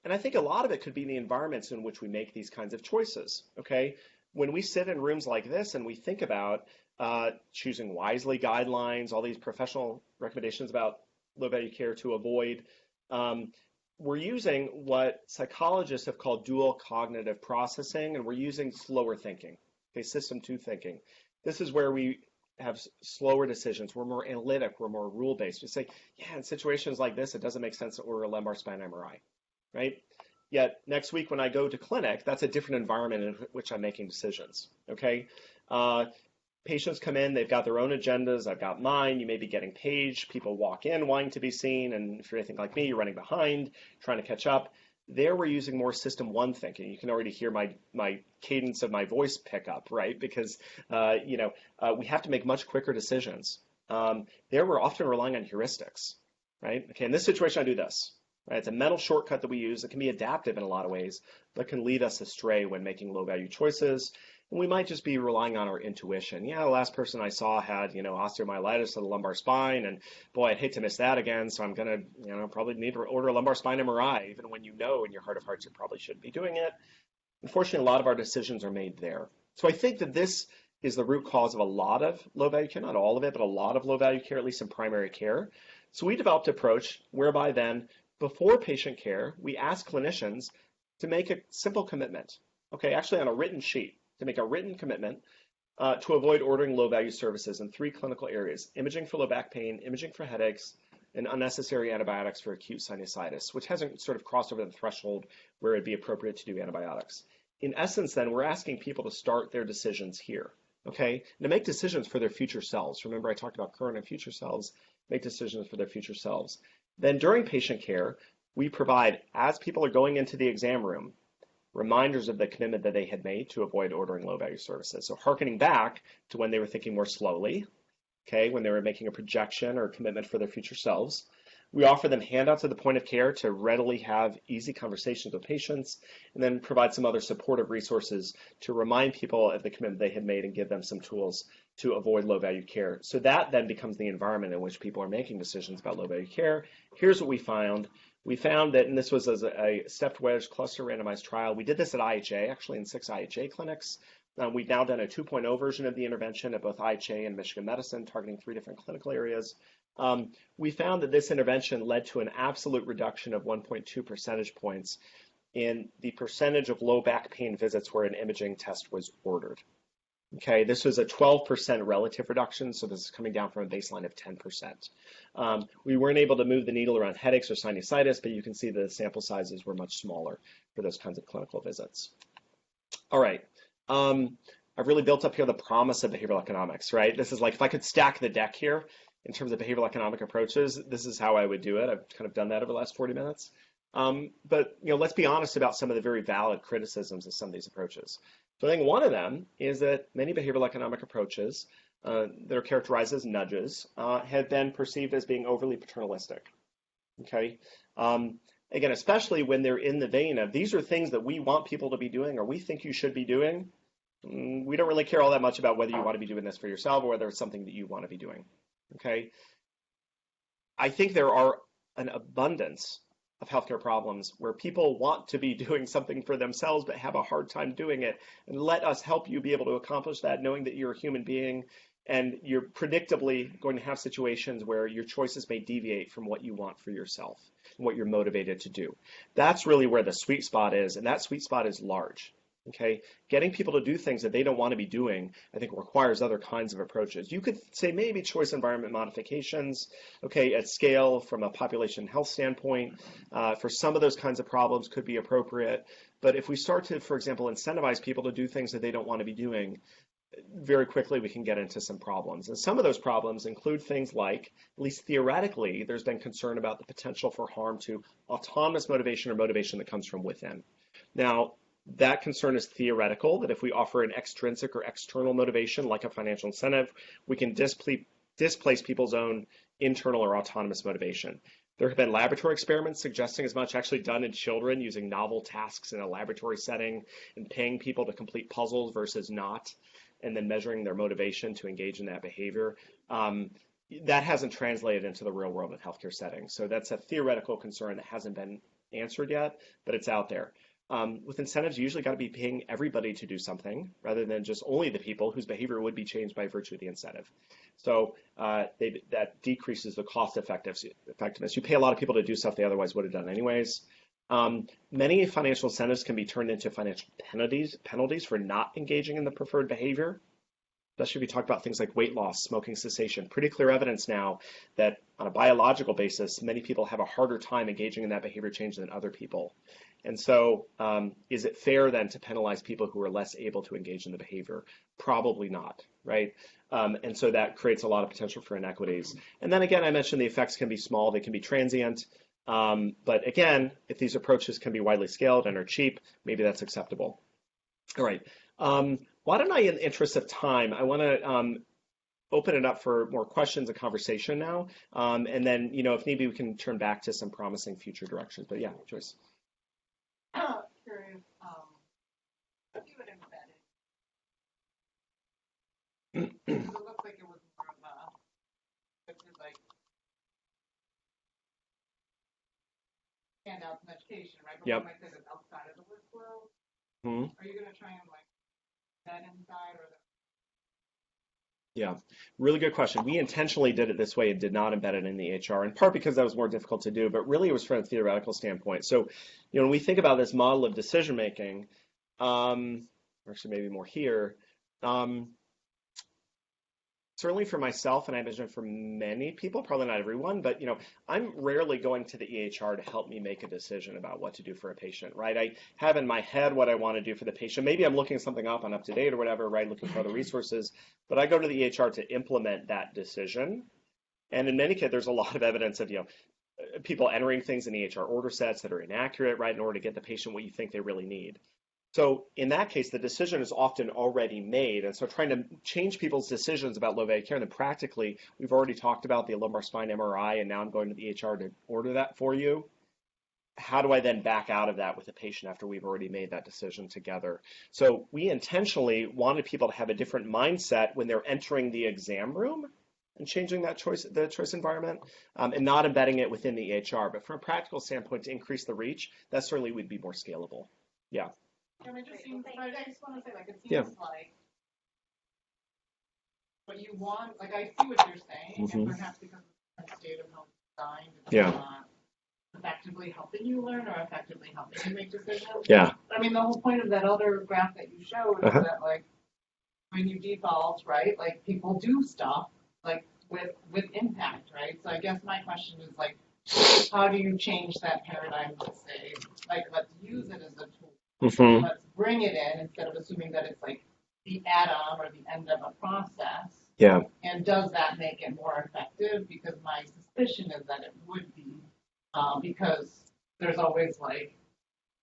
And I think a lot of it could be the environments in which we make these kinds of choices, okay? When we sit in rooms like this and we think about choosing wisely guidelines, all these professional recommendations about low-value care to avoid, we're using what psychologists have called dual cognitive processing, and we're using slower thinking, okay, system 2 thinking. This is where we have slower decisions. We're more analytic. We're more rule-based. We say, yeah, in situations like this, it doesn't make sense to order a lumbar spine MRI. Right? Yet next week when I go to clinic, that's a different environment in which I'm making decisions, okay? Patients come in, they've got their own agendas, I've got mine, you may be getting paged, people walk in wanting to be seen, and if you're anything like me, you're running behind, trying to catch up. There we're using more system 1 thinking. You can already hear my cadence of my voice pick up, right? Because, we have to make much quicker decisions. There we're often relying on heuristics, right? Okay, in this situation, I do this. Right? It's a mental shortcut that we use that can be adaptive in a lot of ways, but can lead us astray when making low-value choices. And we might just be relying on our intuition. Yeah, the last person I saw had, osteomyelitis of the lumbar spine, and boy, I'd hate to miss that again, so I'm going to, probably need to order a lumbar spine MRI, even when you know in your heart of hearts you probably shouldn't be doing it. Unfortunately, a lot of our decisions are made there. So I think that this is the root cause of a lot of low-value care, not all of it, but a lot of low-value care, at least in primary care. So we developed an approach whereby then, before patient care, we ask clinicians to make a simple commitment, okay, actually on a written sheet, to make a written commitment to avoid ordering low-value services in 3 clinical areas: imaging for low back pain, imaging for headaches, and unnecessary antibiotics for acute sinusitis, which hasn't sort of crossed over the threshold where it'd be appropriate to do antibiotics. In essence, then, we're asking people to start their decisions here, okay? And to make decisions for their future selves. Remember, I talked about current and future selves. Make decisions for their future selves. Then during patient care, we provide, as people are going into the exam room, reminders of the commitment that they had made to avoid ordering low-value services. So hearkening back to when they were thinking more slowly, okay, when they were making a projection or a commitment for their future selves. We offer them handouts at the point of care to readily have easy conversations with patients, and then provide some other supportive resources to remind people of the commitment they had made and give them some tools to avoid low-value care. So that then becomes the environment in which people are making decisions about low-value care. Here's what we found. We found that, and this was as a stepped wedge cluster randomized trial. We did this at IHA, actually in 6 IHA clinics. We've now done a 2.0 version of the intervention at both IHA and Michigan Medicine, targeting 3 different clinical areas. We found that this intervention led to an absolute reduction of 1.2 percentage points in the percentage of low back pain visits where an imaging test was ordered. Okay, this was a 12% relative reduction, so this is coming down from a baseline of 10%. We weren't able to move the needle around headaches or sinusitis, but you can see the sample sizes were much smaller for those kinds of clinical visits. All right. I've really built up here the promise of behavioral economics, right? This is like, if I could stack the deck here in terms of behavioral economic approaches, this is how I would do it. I've kind of done that over the last 40 minutes. But let's be honest about some of the very valid criticisms of some of these approaches. So I think one of them is that many behavioral economic approaches that are characterized as nudges have been perceived as being overly paternalistic, okay? Again, especially when they're in the vein of, these are things that we want people to be doing or we think you should be doing. We don't really care all that much about whether you want to be doing this for yourself or whether it's something that you want to be doing, okay? I think there are an abundance of healthcare problems where people want to be doing something for themselves but have a hard time doing it. And let us help you be able to accomplish that, knowing that you're a human being and you're predictably going to have situations where your choices may deviate from what you want for yourself and what you're motivated to do. That's really where the sweet spot is, and that sweet spot is large. Okay, getting people to do things that they don't want to be doing, I think, requires other kinds of approaches. You could say maybe choice environment modifications, okay, at scale from a population health standpoint, for some of those kinds of problems could be appropriate. But if we start to, for example, incentivize people to do things that they don't want to be doing, very quickly we can get into some problems. And some of those problems include things like, at least theoretically, there's been concern about the potential for harm to autonomous motivation or motivation that comes from within. Now, that concern is theoretical, that if we offer an extrinsic or external motivation, like a financial incentive, we can displace people's own internal or autonomous motivation. There have been laboratory experiments suggesting as much, actually done in children using novel tasks in a laboratory setting and paying people to complete puzzles versus not, and then measuring their motivation to engage in that behavior. That hasn't translated into the real world in healthcare settings. So that's a theoretical concern that hasn't been answered yet, but it's out there. With incentives, you usually got to be paying everybody to do something rather than just only the people whose behavior would be changed by virtue of the incentive. So that decreases the cost effectiveness. You pay a lot of people to do stuff they otherwise would have done anyways. Many financial incentives can be turned into financial penalties for not engaging in the preferred behavior, especially if you talk about things like weight loss, smoking cessation. Pretty clear evidence now that on a biological basis, many people have a harder time engaging in that behavior change than other people. And so is it fair then to penalize people who are less able to engage in the behavior? Probably not, right? And so that creates a lot of potential for inequities. And then again, I mentioned the effects can be small, they can be transient. But again, if these approaches can be widely scaled and are cheap, maybe that's acceptable. All right. Why don't I, in the interest of time, I want to open it up for more questions and conversation now. And then, if need be, we can turn back to some promising future directions. But yeah, Joyce. Curious, if you had embedded looks like it was more of like handouts and education, right? But Yep. we might say that's outside of the workflow. Hmm. Are you going to try and like that inside or? Yeah, really good question. We intentionally did it this way and did not embed it in the HR, in part because that was more difficult to do, but really it was from a theoretical standpoint. So, when we think about this model of decision making, or actually maybe more here, um, certainly for myself, and I imagine for many people, probably not everyone, but I'm rarely going to the EHR to help me make a decision about what to do for a patient, right? I have in my head what I want to do for the patient. Maybe I'm looking something up on UpToDate or whatever, right? Looking for other resources, but I go to the EHR to implement that decision. And in many cases, there's a lot of evidence of people entering things in EHR order sets that are inaccurate, right? In order to get the patient what you think they really need. So in that case, the decision is often already made. And so trying to change people's decisions about low value care, and then practically, we've already talked about the lumbar spine MRI, and now I'm going to the EHR to order that for you. How do I then back out of that with the patient after we've already made that decision together? So we intentionally wanted people to have a different mindset when they're entering the exam room and changing the choice environment, and not embedding it within the EHR. But from a practical standpoint, to increase the reach, that certainly would be more scalable. Yeah. And it just seems, I just want to say, like, it seems Yeah. like what you want, like, I see what you're saying, and perhaps because of the state of how it's designed, it's not effectively helping you learn or effectively helping you make decisions. Yeah. I mean, the whole point of that other graph that you showed is that, like, when you default, right, like, people do stuff, like, with impact, right? So I guess my question is, like, how do you change that paradigm to say, like, let's use it as a tool? Let's bring it in instead of assuming that it's like the add-on or the end of a process. Yeah. And does that make it more effective? Because my suspicion is that it would be, because there's always like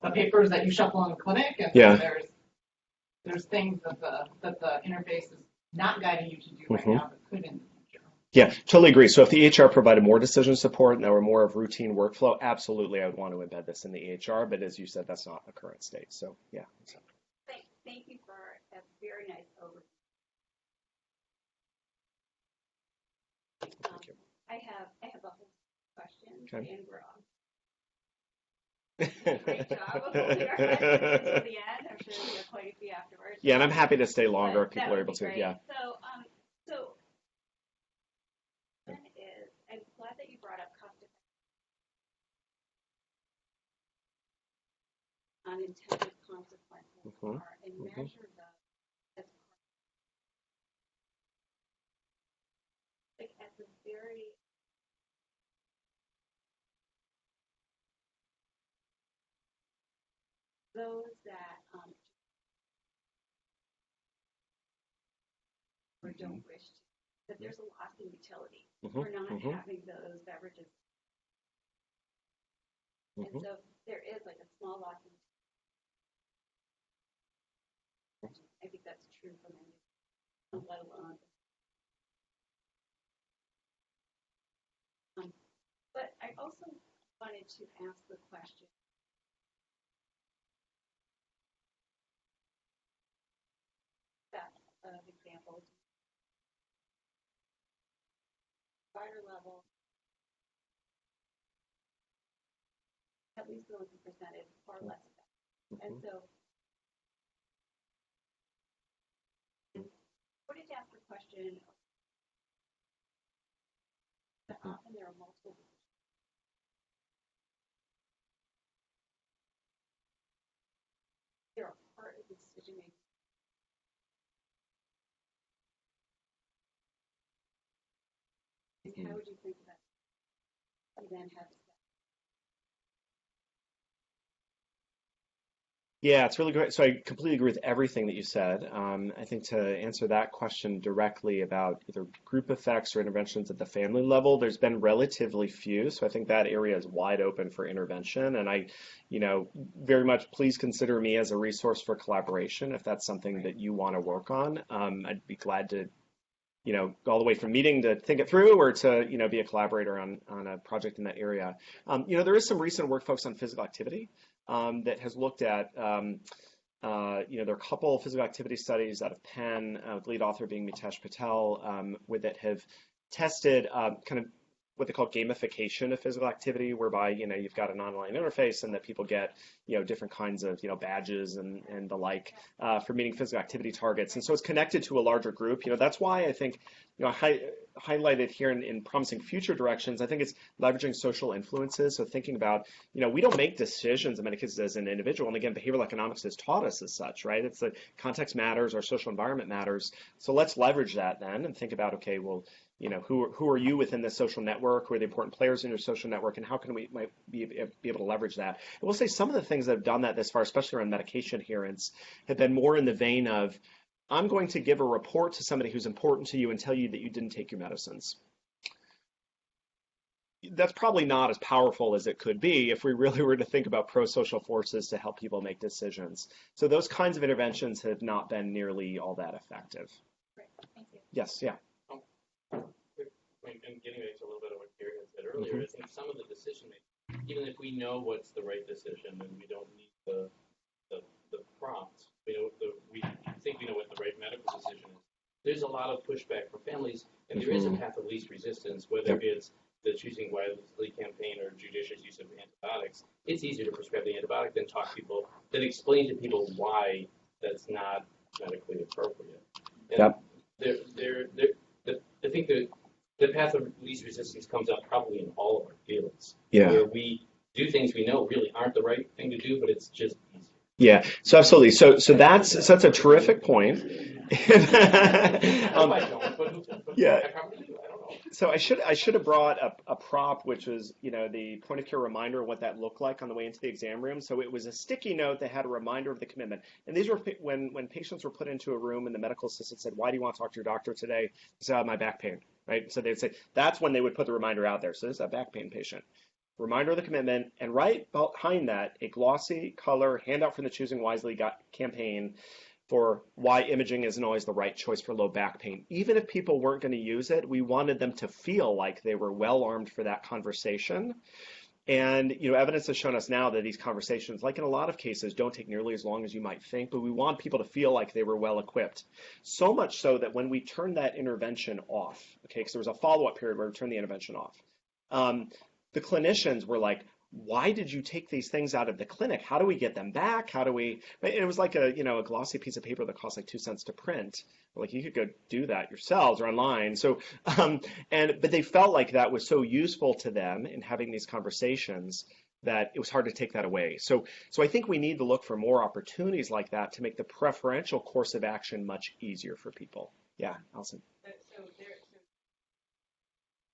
the papers that you shuffle in the clinic, and there's things that the interface is not guiding you to do right now, but could in the future. Yeah, totally agree. So if the EHR provided more decision support and there were more of routine workflow, absolutely I would want to embed this in the EHR. But as you said, that's not the current state. So yeah. Thank you for a very nice overview. I have a whole question, and we're on. Great job of holding our questions until the end. I'm sure we have quite a few afterwards. Yeah, and I'm happy to stay longer if people are able to. Great. Yeah. So one is, I'm glad that you brought up cost effective unintended consequences and measure those as like at the very those that or don't wish to, that there's a loss in utility. We're not having those beverages. And so there is like a small loss in utility. I think that's true for many, let alone. But I also wanted to ask the question. Of examples, provider level, at least the ones presented far less effective. And so, I wanted to ask the question that often there are multiple. They're a part of the decision making. How would you think that you then have? Yeah, it's really great. So I completely agree with everything that you said. I think to answer that question directly about either group effects or interventions at the family level, there's been relatively few. So I think that area is wide open for intervention. And I, very much please consider me as a resource for collaboration if that's something that you want to work on. I'd be glad to go all the way from meeting to think it through or to, be a collaborator on a project in that area. There is some recent work focused on physical activity that has looked at There are a couple of physical activity studies out of Penn, with lead author being Mitesh Patel, that have tested kind of what they call gamification of physical activity, whereby, you've got an online interface and that people get, different kinds of, badges and the like for meeting physical activity targets. And so it's connected to a larger group. That's why I think, highlighted here in promising future directions, I think it's leveraging social influences. So thinking about, we don't make decisions in many cases as an individual. And again, behavioral economics has taught us as such, right? It's the context matters, our social environment matters. So let's leverage that then and think about, okay, well, who are you within this social network? Who are the important players in your social network? And how can we might be able to leverage that? And we'll say some of the things that have done that this far, especially around medication adherence, have been more in the vein of, I'm going to give a report to somebody who's important to you and tell you that you didn't take your medicines. That's probably not as powerful as it could be if we really were to think about pro-social forces to help people make decisions. So those kinds of interventions have not been nearly all that effective. Great, thank you. Yes, yeah. And getting back to a little bit of what Gary had said earlier, I think some of the decision making, even if we know what's the right decision and we don't need the prompt, we think we know what the right medical decision is. There's a lot of pushback from families, and there is a path of least resistance, whether it's the choosing wisely campaign or judicious use of antibiotics. It's easier to prescribe the antibiotic than explain to people why that's not medically appropriate. And I think the path of least resistance comes up probably in all of our fields. Yeah. Where we do things we know really aren't the right thing to do, but it's just easier. Yeah. So absolutely. So that's a terrific point. Yeah. So I should have brought a prop, which was, the point of care reminder of what that looked like on the way into the exam room. So it was a sticky note that had a reminder of the commitment. And these were when patients were put into a room and the medical assistant said, "Why do you want to talk to your doctor today?" They said, "I have my back pain." Right. So they'd say that's when they would put the reminder out there. So this is a back pain patient. Reminder of the commitment, and right behind that, a glossy color handout from the Choosing Wisely campaign for why imaging isn't always the right choice for low back pain. Even if people weren't going to use it, we wanted them to feel like they were well armed for that conversation. And evidence has shown us now that these conversations, like in a lot of cases, don't take nearly as long as you might think, but we want people to feel like they were well equipped. So much so that when we turned that intervention off, okay, because there was a follow-up period where we turned the intervention off, the clinicians were like, "Why did you take these things out of the clinic? How do we get them back? How do we?" And it was like a glossy piece of paper that cost like 2 cents to print. Like you could go do that yourselves or online. So, but they felt like that was so useful to them in having these conversations that it was hard to take that away. So I think we need to look for more opportunities like that to make the preferential course of action much easier for people. Yeah, Allison.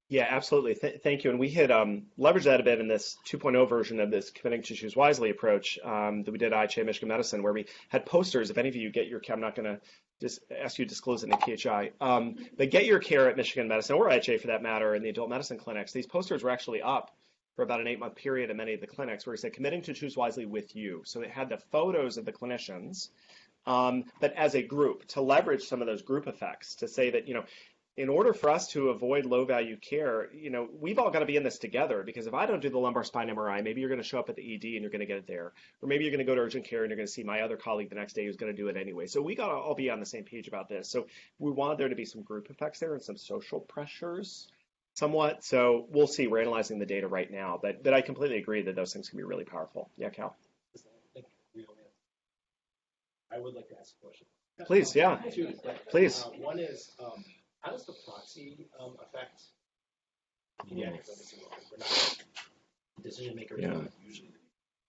Yeah, absolutely. Thank you. And we had leveraged that a bit in this 2.0 version of this Committing to Choose Wisely approach that we did at IHA Michigan Medicine, where we had posters. If any of you get your care, I'm not going to just ask you to disclose it in PHI, but get your care at Michigan Medicine, or IHA for that matter, in the adult medicine clinics. These posters were actually up for about an 8-month period in many of the clinics where we said, "Committing to Choose Wisely with you." So it had the photos of the clinicians, but as a group, to leverage some of those group effects, to say that, in order for us to avoid low-value care, we've all got to be in this together, because if I don't do the lumbar spine MRI, maybe you're going to show up at the ED and you're going to get it there. Or maybe you're going to go to urgent care and you're going to see my other colleague the next day who's going to do it anyway. So we got to all be on the same page about this. So we wanted there to be some group effects there and some social pressures somewhat. So we'll see. We're analyzing the data right now. But I completely agree that those things can be really powerful. Yeah, Cal? I would like to ask a question. Please, yeah. Please. One is, how does the proxy affect pediatrics? Obviously, we're not decision makers usually.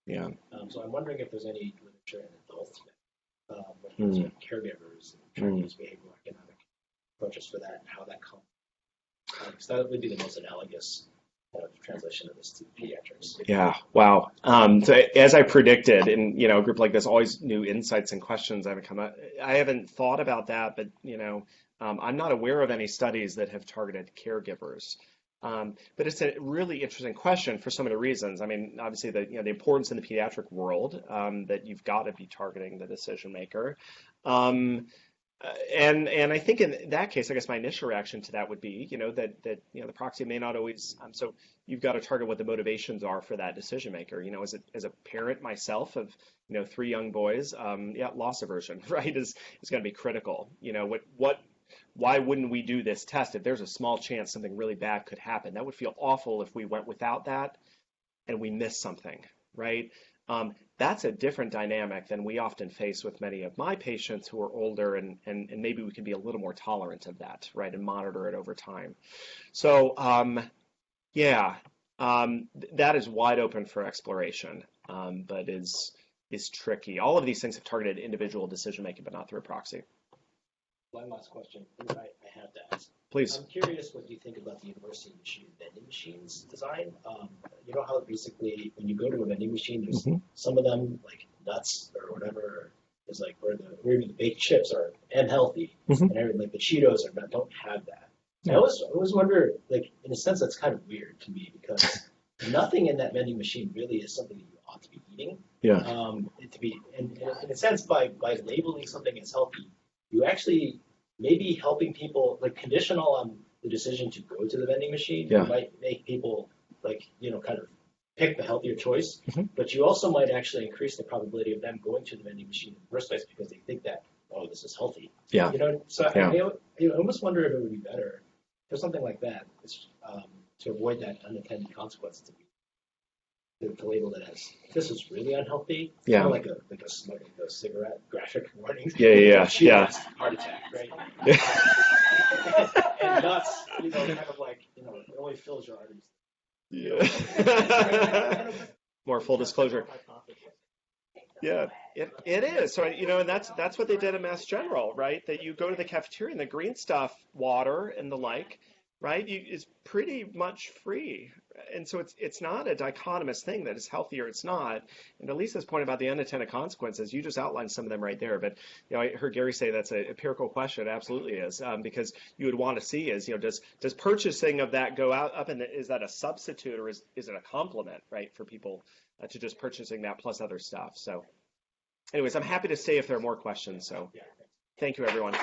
Yeah. So I'm wondering if there's any literature in adults when it comes to caregivers and trying to use behavioral economic approaches for that, and how that comes. Because that would be the most analogous translation of this to pediatrics. Yeah, wow. So as I predicted, in a group like this, always new insights and questions haven't come up. I haven't thought about that, but I'm not aware of any studies that have targeted caregivers. But it's a really interesting question for so many reasons. I mean, obviously the importance in the pediatric world that you've got to be targeting the decision maker. And I think in that case, I guess my initial reaction to that would be, that the proxy may not always. So you've got to target what the motivations are for that decision maker. As a parent myself of 3 young boys, loss aversion, right, is going to be critical. Why wouldn't we do this test if there's a small chance something really bad could happen? That would feel awful if we went without that and we missed something, right? That's a different dynamic than we often face with many of my patients who are older, and maybe we can be a little more tolerant of that, right, and monitor it over time. So, that is wide open for exploration, but is tricky. All of these things have targeted individual decision making, but not through a proxy. One last question I have to ask. Please. I'm curious what you think about the university machine vending machines design. You know how basically when you go to a vending machine, there's some of them like nuts or whatever is like where even the baked chips are unhealthy, and everything like the Cheetos don't have that. I always wonder, like, in a sense that's kind of weird to me because nothing in that vending machine really is something that you ought to be eating. Yeah. In a sense, by labeling something as healthy, you actually maybe helping people, like, conditional on the decision to go to the vending machine. You might make people, like, kind of pick the healthier choice, but you also might actually increase the probability of them going to the vending machine in the first place because they think that, oh, this is healthy. Yeah. So I almost wonder if it would be better for something like that, to avoid that unintended consequence to label it as this is really unhealthy. Yeah. Kind of like a cigarette graphic warning. Yeah. Heart attack, right? And nuts, kind of like, it only fills your arteries. Yeah. More full disclosure. Yeah, it is. So, and that's what they did at Mass General, right? That you go to the cafeteria and the green stuff, water and the like, right, is pretty much free. And so it's not a dichotomous thing that is healthy or it's not. And to Lisa's point about the unintended consequences, you just outlined some of them right there. But I heard Gary say that's an empirical question. It absolutely is, because you would want to see is does purchasing of that go up, and is that a substitute or is it a complement, right, for people to just purchasing that plus other stuff. So, anyways, I'm happy to stay if there are more questions. So, thank you, everyone.